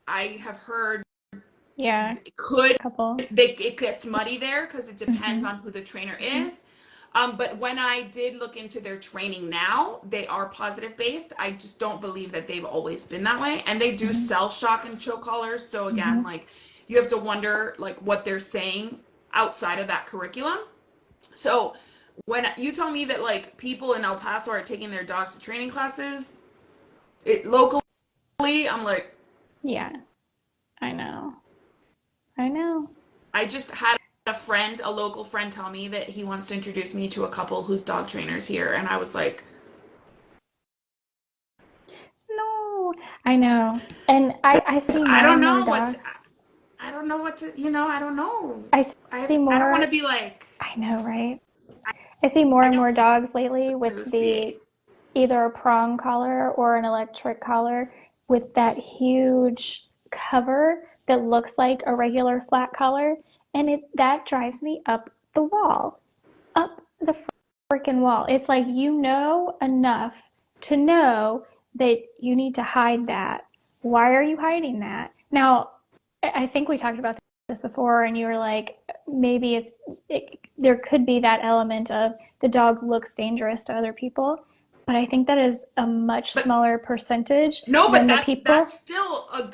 I have heard Yeah, could a couple. it gets muddy there because it depends Hmm. on who the trainer Hmm. is. But when I did look into their training now, they are positive based. I just don't believe that they've always been that way. And they do Hmm. sell shock and choke collars. So again, Hmm. like you have to wonder like what they're saying outside of that curriculum. So when you tell me that like people in El Paso are taking their dogs to training classes, locally, I'm like, Yeah, I know. I know. I just had a local friend, tell me that he wants to introduce me to a couple who's dog trainers here, and I was like, No, I know. And I see I more don't and more know what to, dogs. I don't know what to, I don't know. I see I don't want to more, be like, I know, right? I see more I and don't more dogs lately with associate. the either a prong collar or an electric collar with that huge cover that looks like a regular flat collar, and it that drives me up the freaking wall. It's like you know enough to know that you need to hide that. Why are you hiding that? Now, I think we talked about this before, and you were like, maybe there could be that element of the dog looks dangerous to other people, but I think that is a much But smaller percentage no, but than the that's people.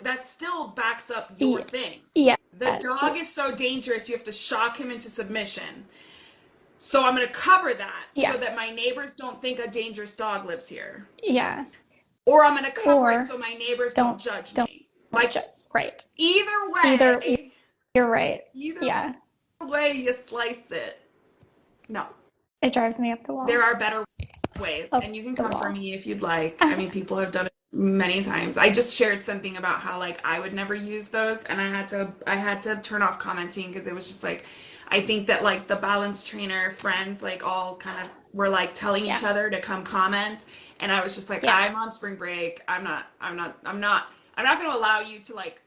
that still backs up your Yeah, thing. yeah, The dog is so dangerous, you have to shock him into submission. So I'm going to cover that yeah, so that my neighbors don't think a dangerous dog lives here. yeah. Or I'm going to cover it Or so my neighbors don't don't judge don't me. Like right. either Either way, you're right. either Yeah, way you slice it. No, it drives me up the there wall. are better ways, and Up you can the come for wall. me if you'd like. I mean, people have done it many times. I just shared something about how like I would never use those, and I had to turn off commenting because it was just like I think that like the balance trainer friends like all kind of were like telling Yeah, each other to come comment, and I was just like, yeah. I'm on spring break. I'm not going to allow you to like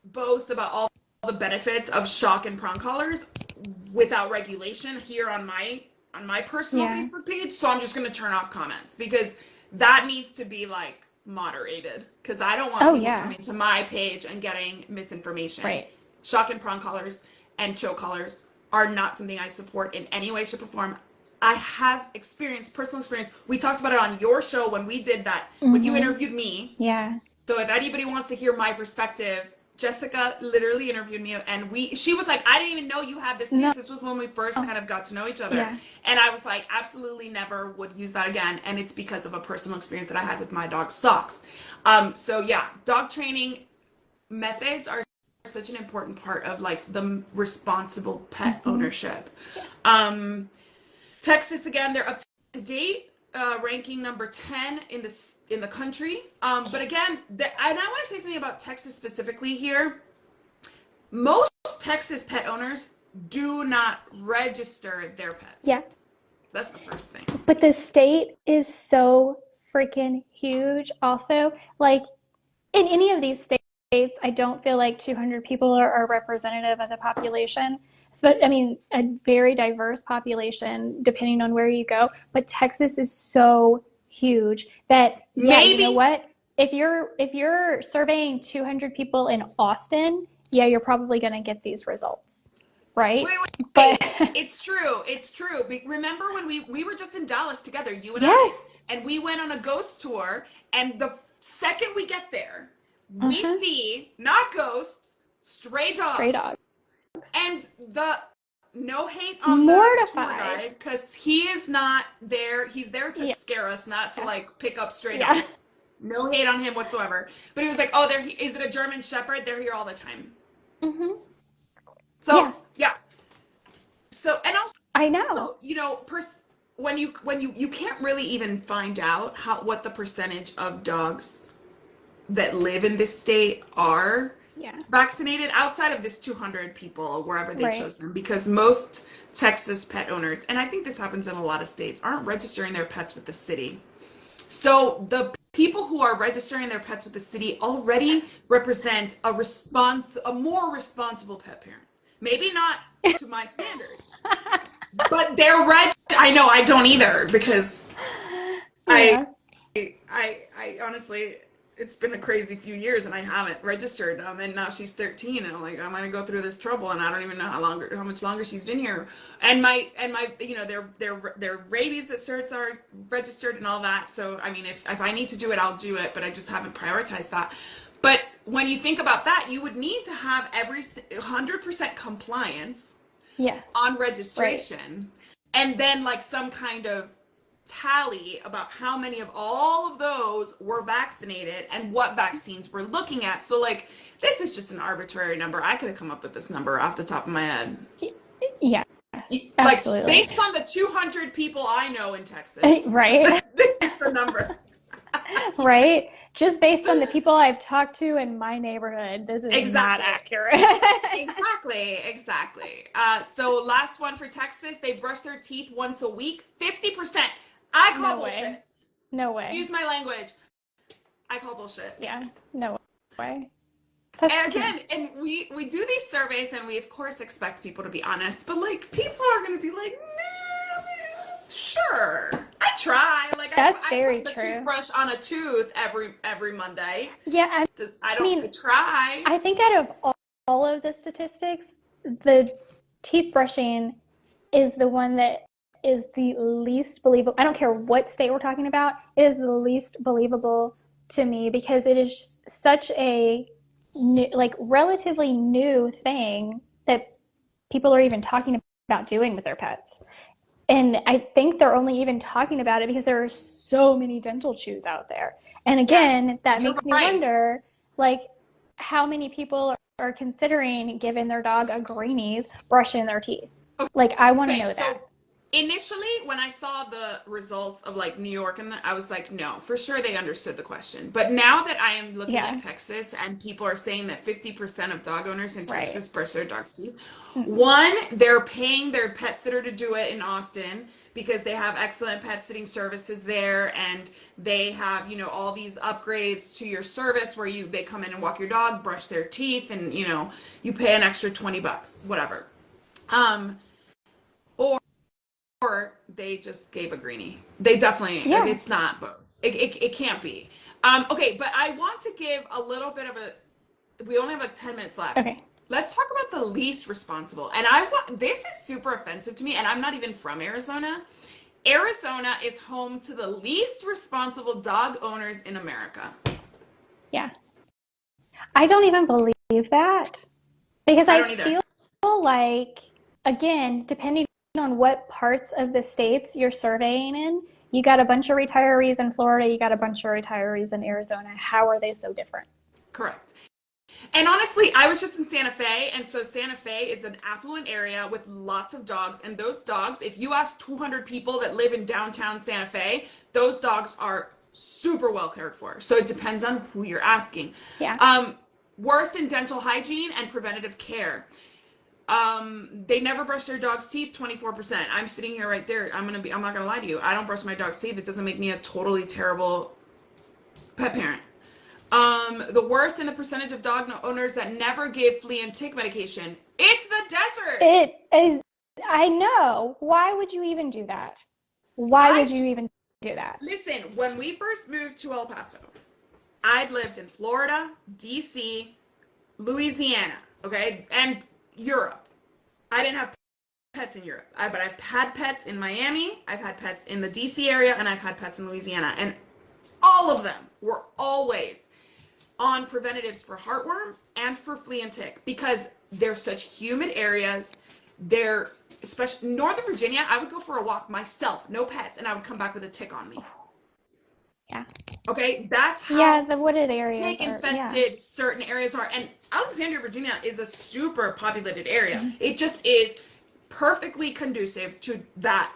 boast about all the benefits of shock and prong collars without regulation here on my personal Yeah. Facebook page. So I'm just going to turn off comments because that needs to be like moderated because I don't want Oh, people yeah. coming to my page and getting misinformation. Right. Shock and prong collars and choke collars are not something I support in any way, shape, or form. I have personal experience. We talked about it on your show when we did that, when you Mm-hmm. interviewed me. Yeah. So if anybody wants to hear my perspective, Jessica literally interviewed me and she was like, I didn't even know you had this No. stance. This was when we first kind of got to know each other. Yeah. And I was like, absolutely never would use that again. And it's because of a personal experience that I had with my dog's socks. So yeah, dog training methods are such an important part of like the responsible pet Mm-hmm. ownership. Yes. Um, Texas again, they're up to date, ranking number 10 in the country. But again, and I want to say something about Texas specifically here. Most Texas pet owners do not register their pets. Yeah. That's the first thing. But the state is so freaking huge also. Like in any of these states, I don't feel like 200 people are representative of the population. But I mean, a very diverse population depending on where you go. But Texas is so huge that yeah, you know Maybe. what? If you're surveying 200 people in Austin, yeah, you're probably going to get these results, right? Wait, wait, But wait. It's true. It's true. Remember when we were just in Dallas together, you and I, yes, and we went on a ghost tour, and the second we get there, we uh-huh. see not ghosts, stray Stray dogs. dogs. And the no hate on the tour Mortified. guide, because he is not there. He's there to Yeah. scare us, not to like pick up stray Yeah. dogs. No hate on him whatsoever. But he was like, "Oh, is it a German Shepherd? They're here all the time." Hmm. So Yeah. yeah. So and I know. also, when you can't really even find out what the percentage of dogs that live in this state are Yeah. vaccinated outside of this 200 people wherever they Right. chose them, because most Texas pet owners, and I think this happens in a lot of states, aren't registering their pets with the city. So the people who are registering their pets with the city already represent a more responsible pet parent. Maybe not to my standards, but I know I don't either, because I Yeah. I honestly, it's been a crazy few years and I haven't registered them, and now she's 13 and I'm like, I'm gonna go through this trouble, and I don't even know how much longer she's been here. And my their rabies certs are registered and all that. So I mean, if I need to do it, I'll do it, but I just haven't prioritized that. But when you think about that, you would need to have every 100% compliance Yeah. on Right. registration, and then like some kind of tally about how many of all of those were vaccinated and what vaccines we're looking at. So like, this is just an arbitrary number. I could have come up with this number off the top of my head. Yes. Like, Absolutely. based on the 200 people I know in Texas, Right. this is the number. Right. Just based on the people I've talked to in my neighborhood, this is not Exactly. accurate. Exactly. So last one for Texas, they brush their teeth once a week. 50%. I call No way. bullshit. No way. Use my language. I call bullshit. Yeah. No way. That's And again, and we do these surveys, and we of course expect people to be honest, but like, people are going to be like, nah, sure. I try. Like, that's I very put the true. toothbrush on a tooth every Monday. Yeah, I I mean, try. I think out of all of the statistics, the teeth brushing is the one that is the least believable. I don't care what state we're talking about, it is the least believable to me because it is such a new, like relatively new thing that people are even talking about doing with their pets. And I think they're only even talking about it because there are so many dental chews out there. And Yes, again, that you're makes me right. wonder, like, how many people are considering giving their dog a greenies brushing their teeth? Like, I want to Okay, know that. so initially when I saw the results of like New York I was like, no, for sure they understood the question. But now that I am looking at Yeah, Texas and people are saying that 50% of dog owners in right. Texas brush their dog's teeth, Mm-hmm. one, they're paying their pet sitter to do it in Austin because they have excellent pet sitting services there, and they have, all these upgrades to your service where they come in and walk your dog, brush their teeth, and you pay an extra $20, whatever. Um or they just gave a greenie. They definitely, Yeah. it's not both. It can't be. Okay, but I want to give a little bit of we only have like 10 minutes left. Okay. Let's talk about the least responsible. And this is super offensive to me, and I'm not even from Arizona. Arizona is home to the least responsible dog owners in America. Yeah. I don't even believe that because I I don't either. feel like, again, depending on what parts of the states you're surveying in, you got a bunch of retirees in Florida, you got a bunch of retirees in Arizona. How are they so different? Correct. And honestly, I was just in Santa Fe, and so Santa Fe is an affluent area with lots of dogs. And those dogs, if you ask 200 people that live in downtown Santa Fe, those dogs are super well cared for. So it depends on who you're asking. Yeah. Worst in dental hygiene and preventative care. They never brush their dog's teeth. 24%. I'm sitting here right there. I'm not gonna lie to you. I don't brush my dog's teeth. It doesn't make me a totally terrible pet parent. The worst in the percentage of dog owners that never give flea and tick medication. It's the desert. It is, I know. Why would you even do that? Why would I you even do that? Listen. When we first moved to El Paso, I'd lived in Florida, DC, Louisiana, okay, and Europe. I didn't have pets in Europe, but I've had pets in Miami. I've had pets in the DC area, and I've had pets in Louisiana, and all of them were always on preventatives for heartworm and for flea and tick, because they're such humid areas. They're especially Northern Virginia, I would go for a walk myself, no pets, and I would come back with a tick on me. Yeah. Okay, that's Yeah, how the wooded areas tick are, yeah. infested certain areas are. And Alexandria, Virginia is a super populated area. Mhm. It just is perfectly conducive to that,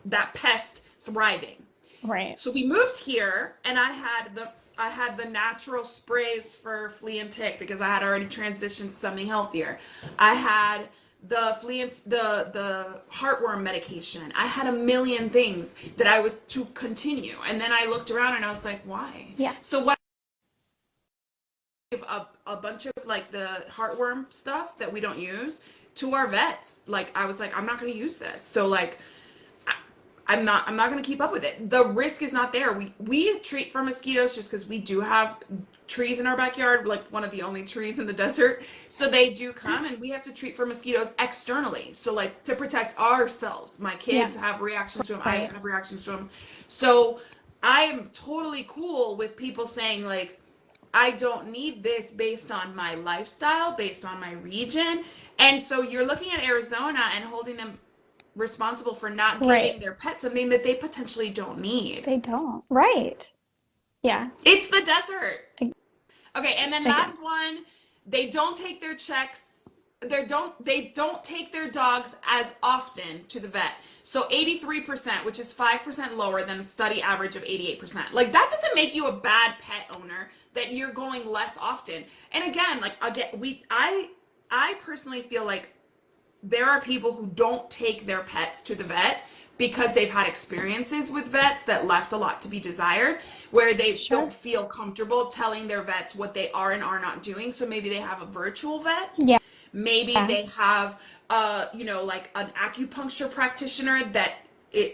that pest thriving. Right. So we moved here, and I had the natural sprays for flea and tick because I had already transitioned to something healthier. I had the flea and the heartworm medication. I had a million things that I was to continue, and then I looked around and I was like, why? Yeah. So what? A bunch of like the heartworm stuff that we don't use to our vets. Like I was like, I'm not going to use this. So like I'm not going to keep up with it. The risk is not there. We treat for mosquitoes just because we do have trees in our backyard, like one of the only trees in the desert. So they do come, and we have to treat for mosquitoes externally. So like to protect ourselves. My Yeah. kids have reactions to them. I Right. have reactions to them. So I am totally cool with people saying like, I don't need this based on my lifestyle, based on my region. And so you're looking at Arizona and holding them responsible for not Right. giving their pet something that they potentially don't need. They don't. Right. Yeah. It's the desert. Ag- Okay, and then Again. last one, they don't take their checks. They don't take their dogs as often to the vet. So 83%, which is 5% lower than a study average of 88%. Like that doesn't make you a bad pet owner that you're going less often. And I personally feel like there are people who don't take their pets to the vet because they've had experiences with vets that left a lot to be desired, where they Sure. don't feel comfortable telling their vets what they are and are not doing. So maybe they have a virtual vet. Yeah. Maybe they have, like an acupuncture practitioner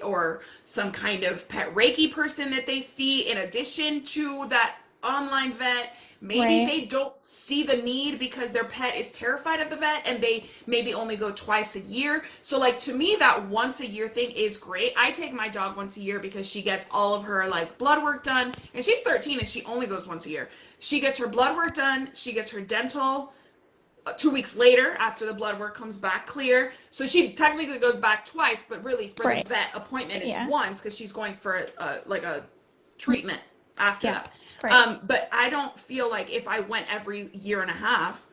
or some kind of pet Reiki person that they see in addition to that online vet. Maybe Right. they don't see the need because their pet is terrified of the vet and they maybe only go twice a year. So like to me that once a year thing is great. I take my dog once a year because she gets all of her like blood work done, and she's 13 and she only goes once a year. She gets her blood work done, she gets her dental 2 weeks later after the blood work comes back clear. So she technically goes back twice, but really for the Right. vet appointment it's Yeah. once because she's going for like a treatment after Yeah. that. Right. But I don't feel like if I went every year and a half,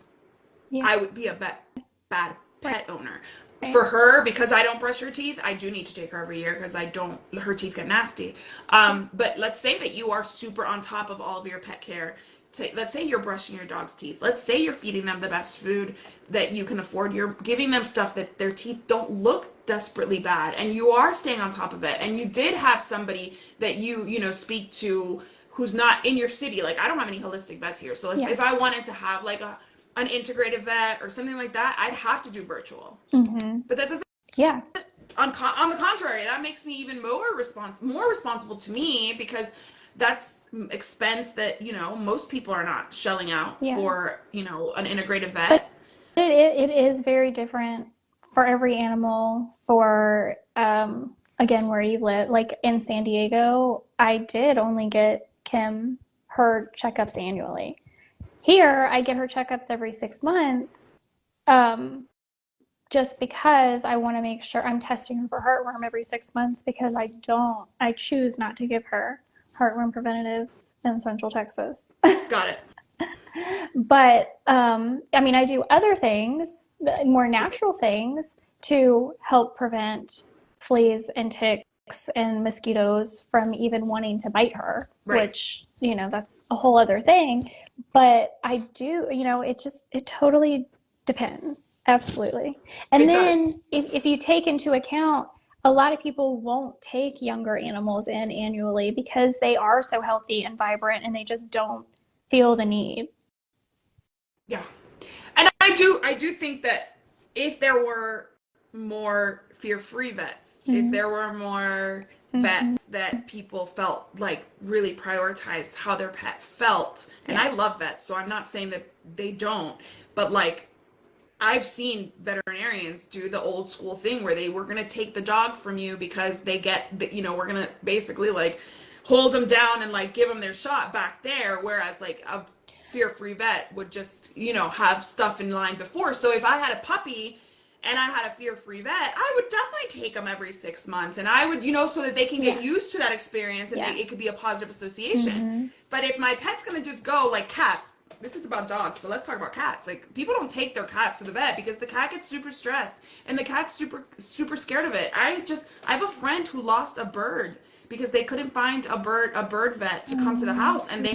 Yeah. I would be a bad Right. pet owner. Right. For her, because I don't brush her teeth, I do need to take her every year because her teeth get nasty. But let's say that you are super on top of all of your pet care. Let's say you're brushing your dog's teeth. Let's say you're feeding them the best food that you can afford. You're giving them stuff that their teeth don't look desperately bad, and you are staying on top of it. And you did have somebody that speak to who's not in your city. Like I don't have any holistic vets here, so Yeah. if I wanted to have like an integrative vet or something like that, I'd have to do virtual. Mm-hmm. But that doesn't. Yeah. On the contrary, that makes me even more responsible to me because that's expense that most people are not shelling out Yeah. for an integrative But vet. it is very different for every animal for again where you live. Like in San Diego, I did only get Kim her checkups annually. Here, I get her checkups every 6 months, um, just because I want to make sure I'm testing her for heartworm every 6 months because I choose not to give her heartworm preventatives in Central Texas. Got it. But I mean, I do other things, more natural things, to help prevent fleas and ticks and mosquitoes from even wanting to bite her, Right. which, that's a whole other thing. But I do, it totally depends. Absolutely. And It does. then if you take into account, a lot of people won't take younger animals in annually because they are so healthy and vibrant and they just don't feel the need. Yeah. And I do think that if there were more fear-free vets, if Mm-hmm. there were more Mm-hmm. vets that people felt like really prioritized how their pet felt, and Yeah. I love vets, so I'm not saying that they don't, but like I've seen veterinarians do the old school thing where they were going to take the dog from you because we're going to basically like hold them down and like give them their shot back there. Whereas like a fear-free vet would just, have stuff in line before. So if I had a puppy and I had a fear-free vet, I would definitely take them every 6 months, and I would, so that they can get used to that experience, and it could be a positive association. But if my pet's gonna just go, like cats, this is about dogs, but let's talk about cats. Like, people don't take their cats to the vet because the cat gets super stressed and the cat's super scared of it. I have a friend who lost a bird because they couldn't find a bird vet to come to the house, and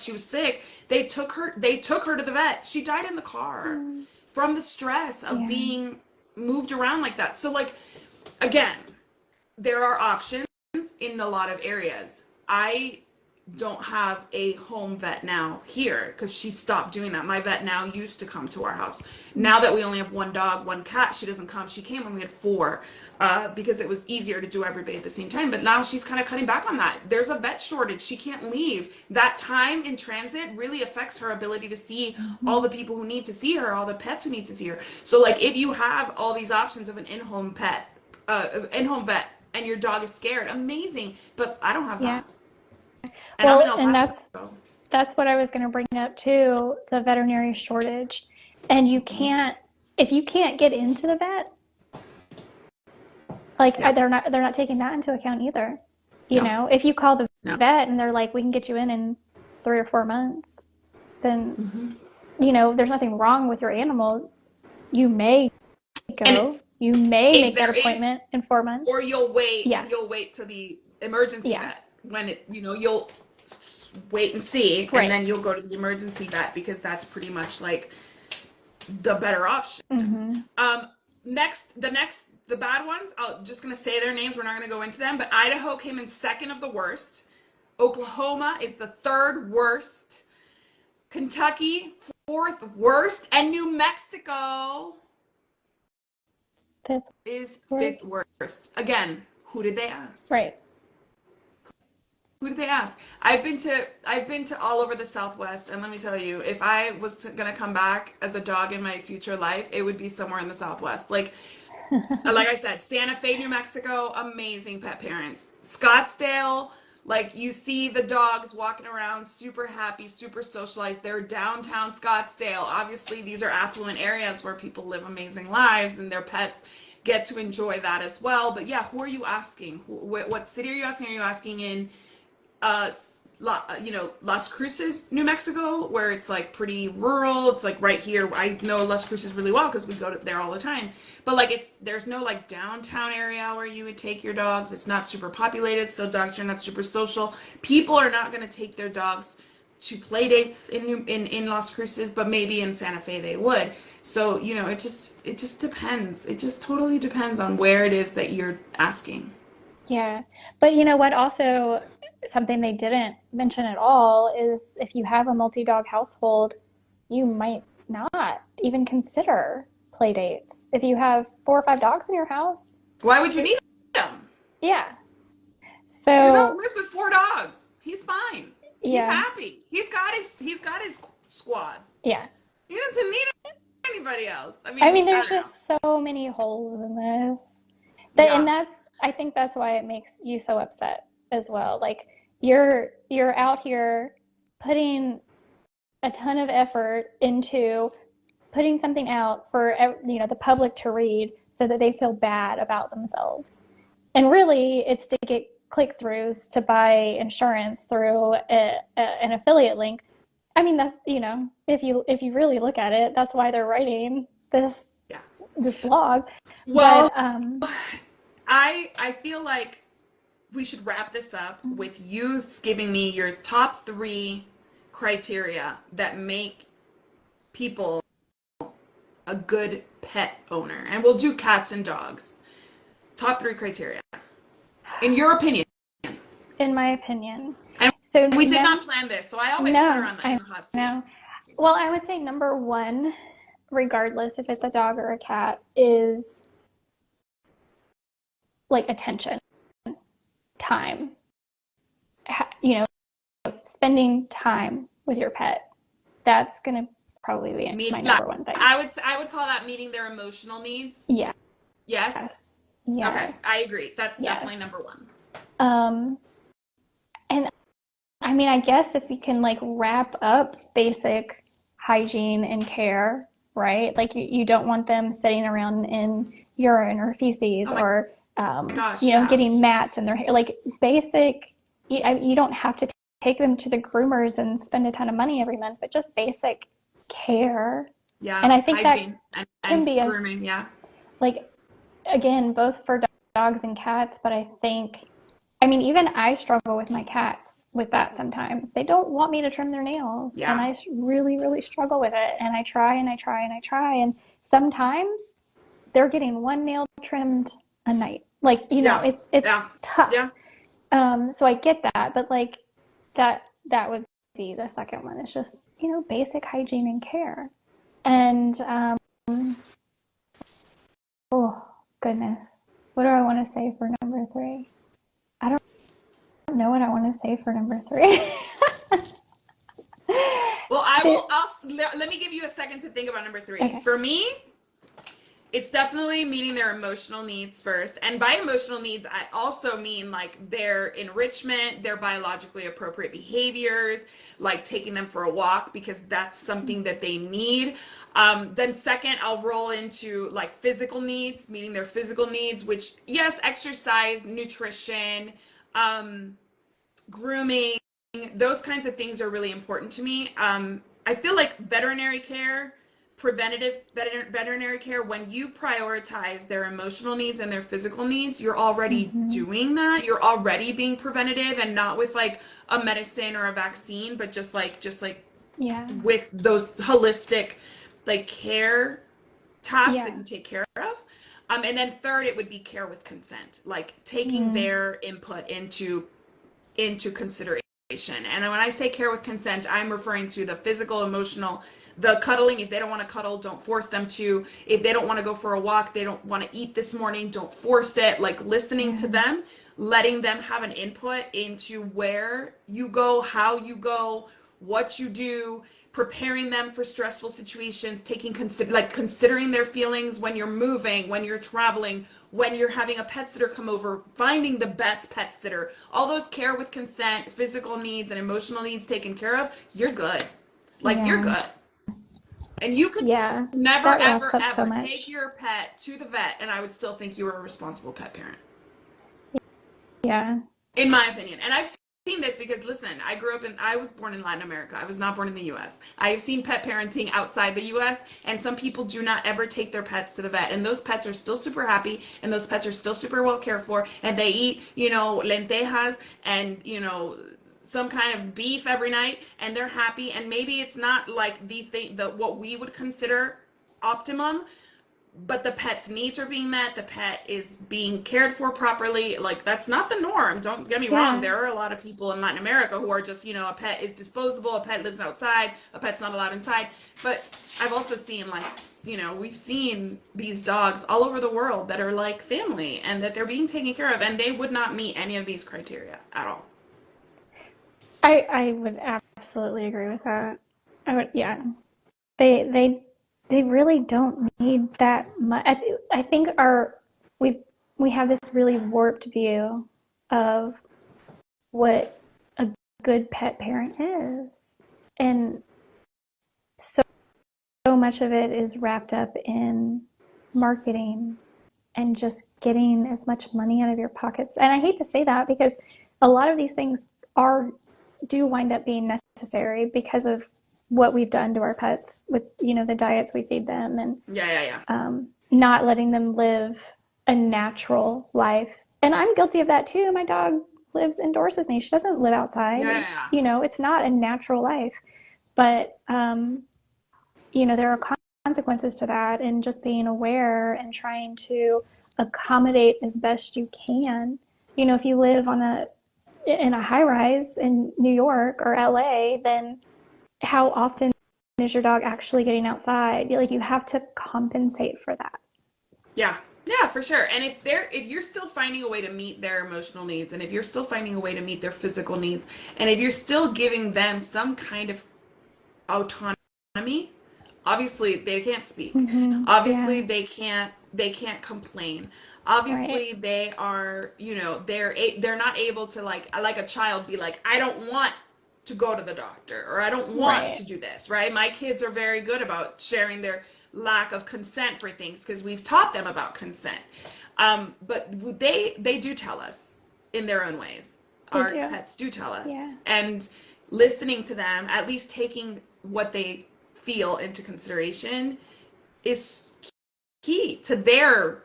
she was sick. They took her to the vet. She died in the car from the stress of being moved around like that. So, like, again, there are options in a lot of areas. I don't have a home vet now here because she stopped doing that. My vet now used to come to our house. Now that we only have one dog, one cat, she doesn't come. She came when we had 4 because it was easier to do everybody at the same time. But now she's kind of cutting back on that. There's a vet shortage. She can't leave. That time in transit really affects her ability to see all the people who need to see her, all the pets who need to see her. So, like, if you have all these options of an in-home vet, and your dog is scared, amazing. But I don't have that. And well, I'm in El Paso. That's what I was going to bring up too, the veterinary shortage. And if you can't get into the vet, like, they're not taking that into account either. If you call the vet and they're like, we can get you in 3 or 4 months, then, there's nothing wrong with your animal. You may go. You may make that appointment in 4 months. Or you'll wait. Yeah. You'll wait till the emergency vet when you'll wait and see, and then you'll go to the emergency vet because that's pretty much like the better option. The bad ones, I'm just going to say their names. We're not going to go into them, but Idaho came in second of the worst. Oklahoma is the 3rd worst. Kentucky, 4th worst. And New Mexico is 5th worst. Again, who did they ask? Right. Who did they ask? I've been to all over the Southwest, and let me tell you, if I was gonna come back as a dog in my future life, it would be somewhere in the Southwest. Like I said, Santa Fe, New Mexico, amazing pet parents. Scottsdale, like, you see the dogs walking around super happy, super socialized. They're downtown Scottsdale. Obviously, these are affluent areas where people live amazing lives, and their pets get to enjoy that as well. But yeah, who are you asking? What city are you asking? Are you asking in Las Cruces, New Mexico, where it's like pretty rural? It's like right here. I know Las Cruces really well because we go there all the time. But like, there's no like downtown area where you would take your dogs. It's not super populated, so dogs are not super social. People are not going to take their dogs to play dates in Las Cruces, but maybe in Santa Fe they would. So, it just depends. It just totally depends on where it is that you're asking. Yeah. But you know what? Also, something they didn't mention at all is if you have a multi-dog household, you might not even consider play dates. If you have 4 or 5 dogs in your house, why would you need them? Yeah. So your dog lives with 4 dogs. He's fine. Yeah. He's happy. He's got his squad. Yeah. He doesn't need anybody else. I mean, there's just so many holes in this. And I think that's why it makes you so upset as well. Like, you're out here putting a ton of effort into putting something out for the public to read so that they feel bad about themselves. And really, it's to get click-throughs to buy insurance through an affiliate link. I mean, that's, if you really look at it, that's why they're writing this blog. Well, but, I feel like we should wrap this up with you giving me your top 3 criteria that make people a good pet owner. And we'll do cats and dogs. Top 3 criteria. In your opinion. In my opinion. And so we did not plan this, so I always put her on the hot seat. No. Well, I would say number 1, regardless if it's a dog or a cat, is like attention, time, spending time with your pet. That's going to probably be my number 1 thing. I would call that meeting their emotional needs. Yeah. Yes? Yes. Okay, I agree. That's definitely number 1. And I mean, I guess if you can like wrap up basic hygiene and care right? Like you don't want them sitting around in urine or feces Oh my or, gosh, yeah. getting mats in their hair. Like basic, you don't have to take them to the groomers and spend a ton of money every month, but just basic care. And Yeah, I think that hygiene can and be grooming, yeah. like, again, both for dogs and cats, but I think, I mean, even I struggle with my cats with that sometimes. They don't want me to trim their nails, and Yeah. I really, really struggle with it. And I try and I try and I try, and sometimes they're getting one nail trimmed a night. Like, Yeah. it's Yeah. tough. Yeah. So I get that, but like that would be the second one. It's just, basic hygiene and care. And oh goodness, what do I want to say for number three? I don't know what I want to say for number three. Well, I There, will let me give you a second to think about number 3. okay. For me, it's definitely meeting their emotional needs first. And by emotional needs, I also mean like their enrichment, their biologically appropriate behaviors, like taking them for a walk because that's something that they need. Then second, I'll roll into like physical needs, meeting their physical needs, which yes, exercise, nutrition, um, grooming, those kinds of things are really important to me. I feel like veterinary care, preventative veterinary care, when you prioritize their emotional needs and their physical needs, you're already Mm-hmm. doing that. You're already being preventative and not with like a medicine or a vaccine, but just like Yeah. with those holistic like care tasks that Yeah. you take care of. And then third, it would be care with consent, like taking Mm. their input into consideration. And when I say care with consent, I'm referring to the physical, emotional, the cuddling. If they don't want to cuddle, don't force them to. If they don't want to go for a walk, they don't want to eat this morning, don't force it. Like listening to Yeah. them, letting them have an input into where you go, how you go, what you do, preparing them for stressful situations, considering their feelings when you're moving, when you're traveling, when you're having a pet sitter come over, finding the best pet sitter, all those care with consent, physical needs and emotional needs taken care of, you're good. Like you're Yeah. good. And you could Yeah. never, That wraps ever, up so ever take much. your pet to the vet, and I would still think you were a responsible pet parent, Yeah. in my opinion. And I've seen this because, listen, I was born in Latin America. I was not born in the US. I have seen pet parenting outside the US, and some people do not ever take their pets to the vet. And those pets are still super happy, and those pets are still super well cared for, and they eat, lentejas and, some kind of beef every night, and they're happy. And maybe it's not like the thing that what we would consider optimum, but the pet's needs are being met, the pet is being cared for properly. Like that's not the norm, don't get me wrong. Yeah. There are a lot of people in Latin America who are just, a pet is disposable, a pet lives outside, a pet's not allowed inside. But I've also seen like, we've seen these dogs all over the world that are like family and that they're being taken care of, and they would not meet any of these criteria at all. I would absolutely agree with that. I would, yeah. They they they really don't need that much. I think we we have this really warped view of what a good pet parent is. And so, so much of it is wrapped up in marketing and just getting as much money out of your pockets. And I hate to say that because a lot of these things are do wind up being necessary because of what we've done to our pets with the diets we feed them and Yeah, yeah, yeah. not letting them live a natural life. And I'm guilty of that too. My dog lives indoors with me. She doesn't live outside. Yeah, It's yeah, it's not a natural life, but there are consequences to that, and just being aware and trying to accommodate as best you can. If you live in a high rise in New York or LA, then how often is your dog actually getting outside? Like you have to compensate for that. yeah. Yeah, for sure. And if you're still finding a way to meet their emotional needs, and if you're still finding a way to meet their physical needs, and if you're still giving them some kind of autonomy, obviously they can't speak, Mm-hmm. obviously Yeah. they can't complain, Right. obviously they're not able to like a child be like, I don't want to go to the doctor, or I don't want Right. to do this, right? My kids are very good about sharing their lack of consent for things because we've taught them about consent. But they do tell us in their own ways. They Our do. pets do tell us. Yeah. And listening to them, at least taking what they feel into consideration, is key to their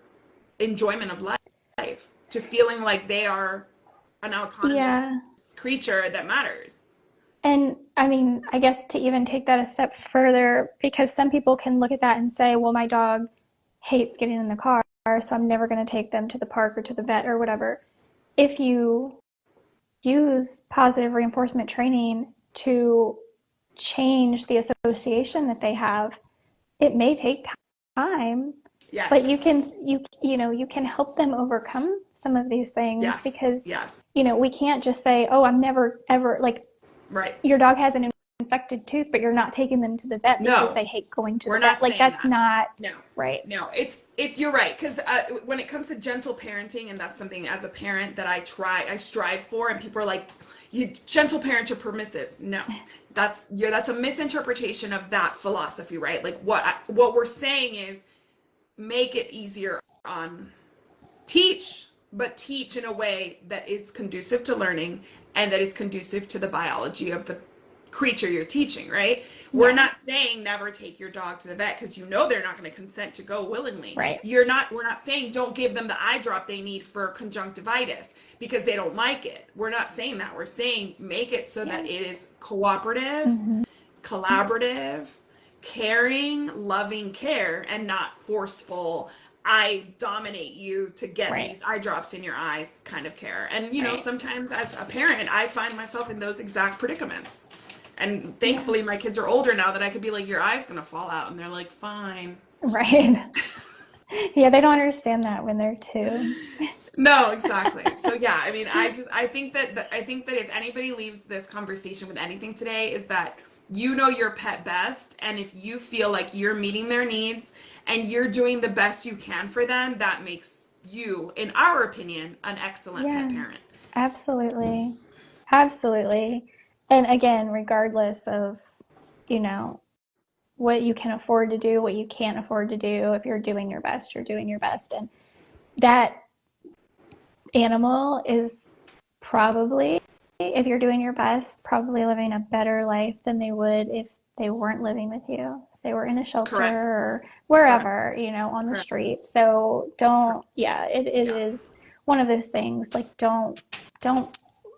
enjoyment of life, to feeling like they are an autonomous Yeah. creature that matters. And I mean, I guess to even take that a step further, because some people can look at that and say, well, my dog hates getting in the car, so I'm never going to take them to the park or to the vet or whatever. If you use positive reinforcement training to change the association that they have, it may take time, but Yes. you can help them overcome some of these things Yes. because Yes. we can't just say, oh, I'm never ever like Right. your dog has an infected tooth, but you're not taking them to the vet because No, they hate going to the we're not vet. Like saying that's that. not No, right. no, it's you're right, because when it comes to gentle parenting, and that's something as a parent that I strive for, and people are like, you gentle parents are permissive. No, that's a misinterpretation of that philosophy, right? Like what we're saying is make it easier on teach, but teach in a way that is conducive to learning and that is conducive to the biology of the creature you're teaching, right? We're Yeah. not saying never take your dog to the vet because you know they're not going to consent to go willingly. Right. We're not saying don't give them the eye drop they need for conjunctivitis because they don't like it. We're not saying that. We're saying make it so Yeah. that it is cooperative, Mm-hmm. collaborative, caring, loving care, and not forceful, I dominate you to get Right. these eye drops in your eyes kind of care. And, Right. sometimes as a parent, I find myself in those exact predicaments. And Yeah. thankfully, my kids are older now that I could be like, your eye's going to fall out. And they're like, fine. Right. Yeah, they don't understand that when they're two. No, exactly. So yeah, I mean, I think that if anybody leaves this conversation with anything today is that you know your pet best, and if you feel like you're meeting their needs and you're doing the best you can for them, that makes you, in our opinion, an excellent pet Yeah, parent. absolutely. Absolutely. And again, regardless of, you know, what you can afford to do, what you can't afford to do, if you're doing your best, you're doing your best. And that animal is probably, if you're doing your best, probably living a better life than they would if they weren't living with you. If they were in a shelter Correct. or Correct. wherever, on the Correct. street. So don't, Correct. yeah, it Yeah. is one of those things. Like don't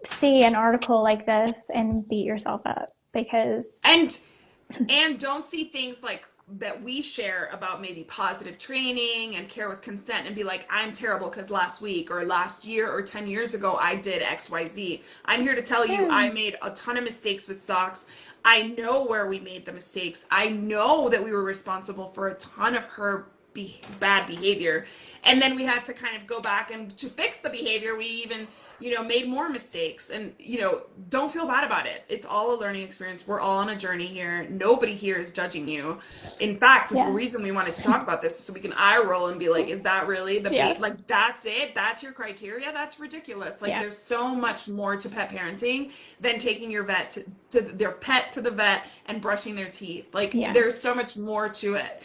see an article like this and beat yourself up because And don't see things like that we share about maybe positive training and care with consent and be like, I'm terrible because last week or last year or 10 years ago I did XYZ. I'm here to tell you yeah, I made a ton of mistakes with socks. I know where we made the mistakes. I know that we were responsible for a ton of her bad behavior. And then we had to kind of go back, and to fix the behavior, we even, made more mistakes. And, don't feel bad about it. It's all a learning experience. We're all on a journey here. Nobody here is judging you. In fact, the yeah, reason we wanted to talk about this is so we can eye roll and be like, is that really the yeah, bait? Like, that's it? That's your criteria? That's ridiculous. Like, yeah, there's so much more to pet parenting than taking your to their pet to the vet and brushing their teeth. Like, yeah, there's so much more to it.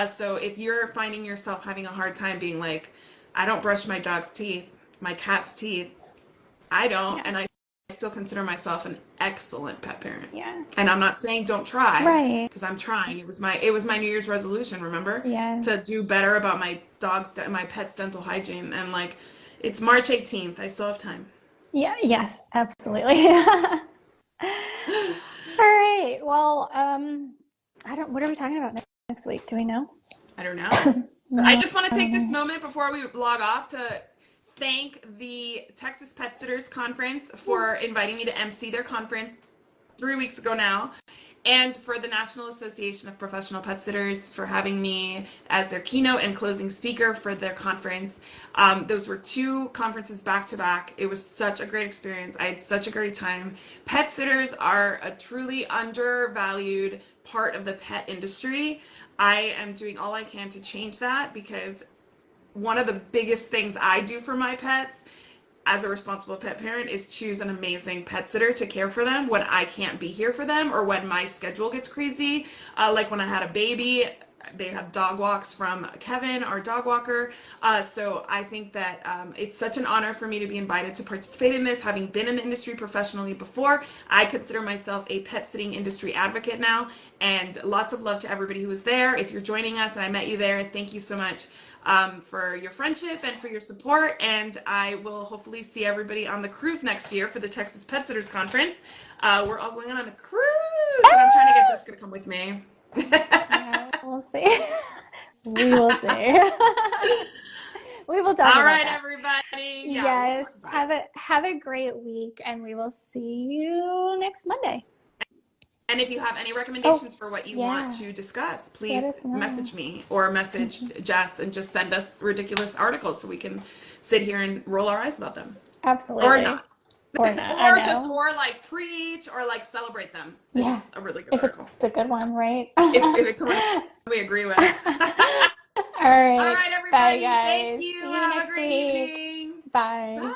So if you're finding yourself having a hard time being like, I don't brush my dog's teeth, my cat's teeth, I don't, yeah, and I still consider myself an excellent pet parent. yeah. And I'm not saying don't try, Right. because I'm trying. It was my New Year's resolution, remember? To Yes. do better about my pet's dental hygiene. And like, it's March 18th. I still have time. Yeah, yes, absolutely. All right. Well, I don't, what are we talking about next week? Do we know? I don't know. But I No, just want to I don't take this know. moment before we log off to thank the Texas Pet Sitters Conference for inviting me to MC their conference 3 weeks ago now, and for the National Association of Professional Pet Sitters for having me as their keynote and closing speaker for their conference. Those were 2 conferences back to back. It was such a great experience. I had such a great time. Pet sitters are a truly undervalued part of the pet industry. I am doing all I can to change that, because one of the biggest things I do for my pets, as a responsible pet parent is choose an amazing pet sitter to care for them when I can't be here for them or when my schedule gets crazy. Like when I had a baby, they had dog walks from Kevin, our dog walker. So I think that it's such an honor for me to be invited to participate in this. Having been in the industry professionally before, I consider myself a pet sitting industry advocate now. And lots of love to everybody who was there. If you're joining us and I met you there, thank you so much for your friendship and for your support. And I will hopefully see everybody on the cruise next year for the Texas Pet Sitters Conference. We're all going on a cruise, and I'm trying to get Jessica to come with me. Yeah, we'll see. We will see. We will talk All about right, that. everybody. Yeah, Yes, we'll talk about it. have a great week, and we will see you next Monday. And if you have any Oh, recommendations for what you want yeah, to discuss, let please us know. message me or message Jess and just send us ridiculous articles so we can sit here and roll our eyes about them. Or Absolutely. not. Or not. I Or just, know. or like preach or like celebrate them if Yeah, it's a really good if it's article. a good one, right? If it's someone we agree with. All All right. right, Bye, everybody. Thank guys. you. See you Have a next great week. evening. Bye. Bye.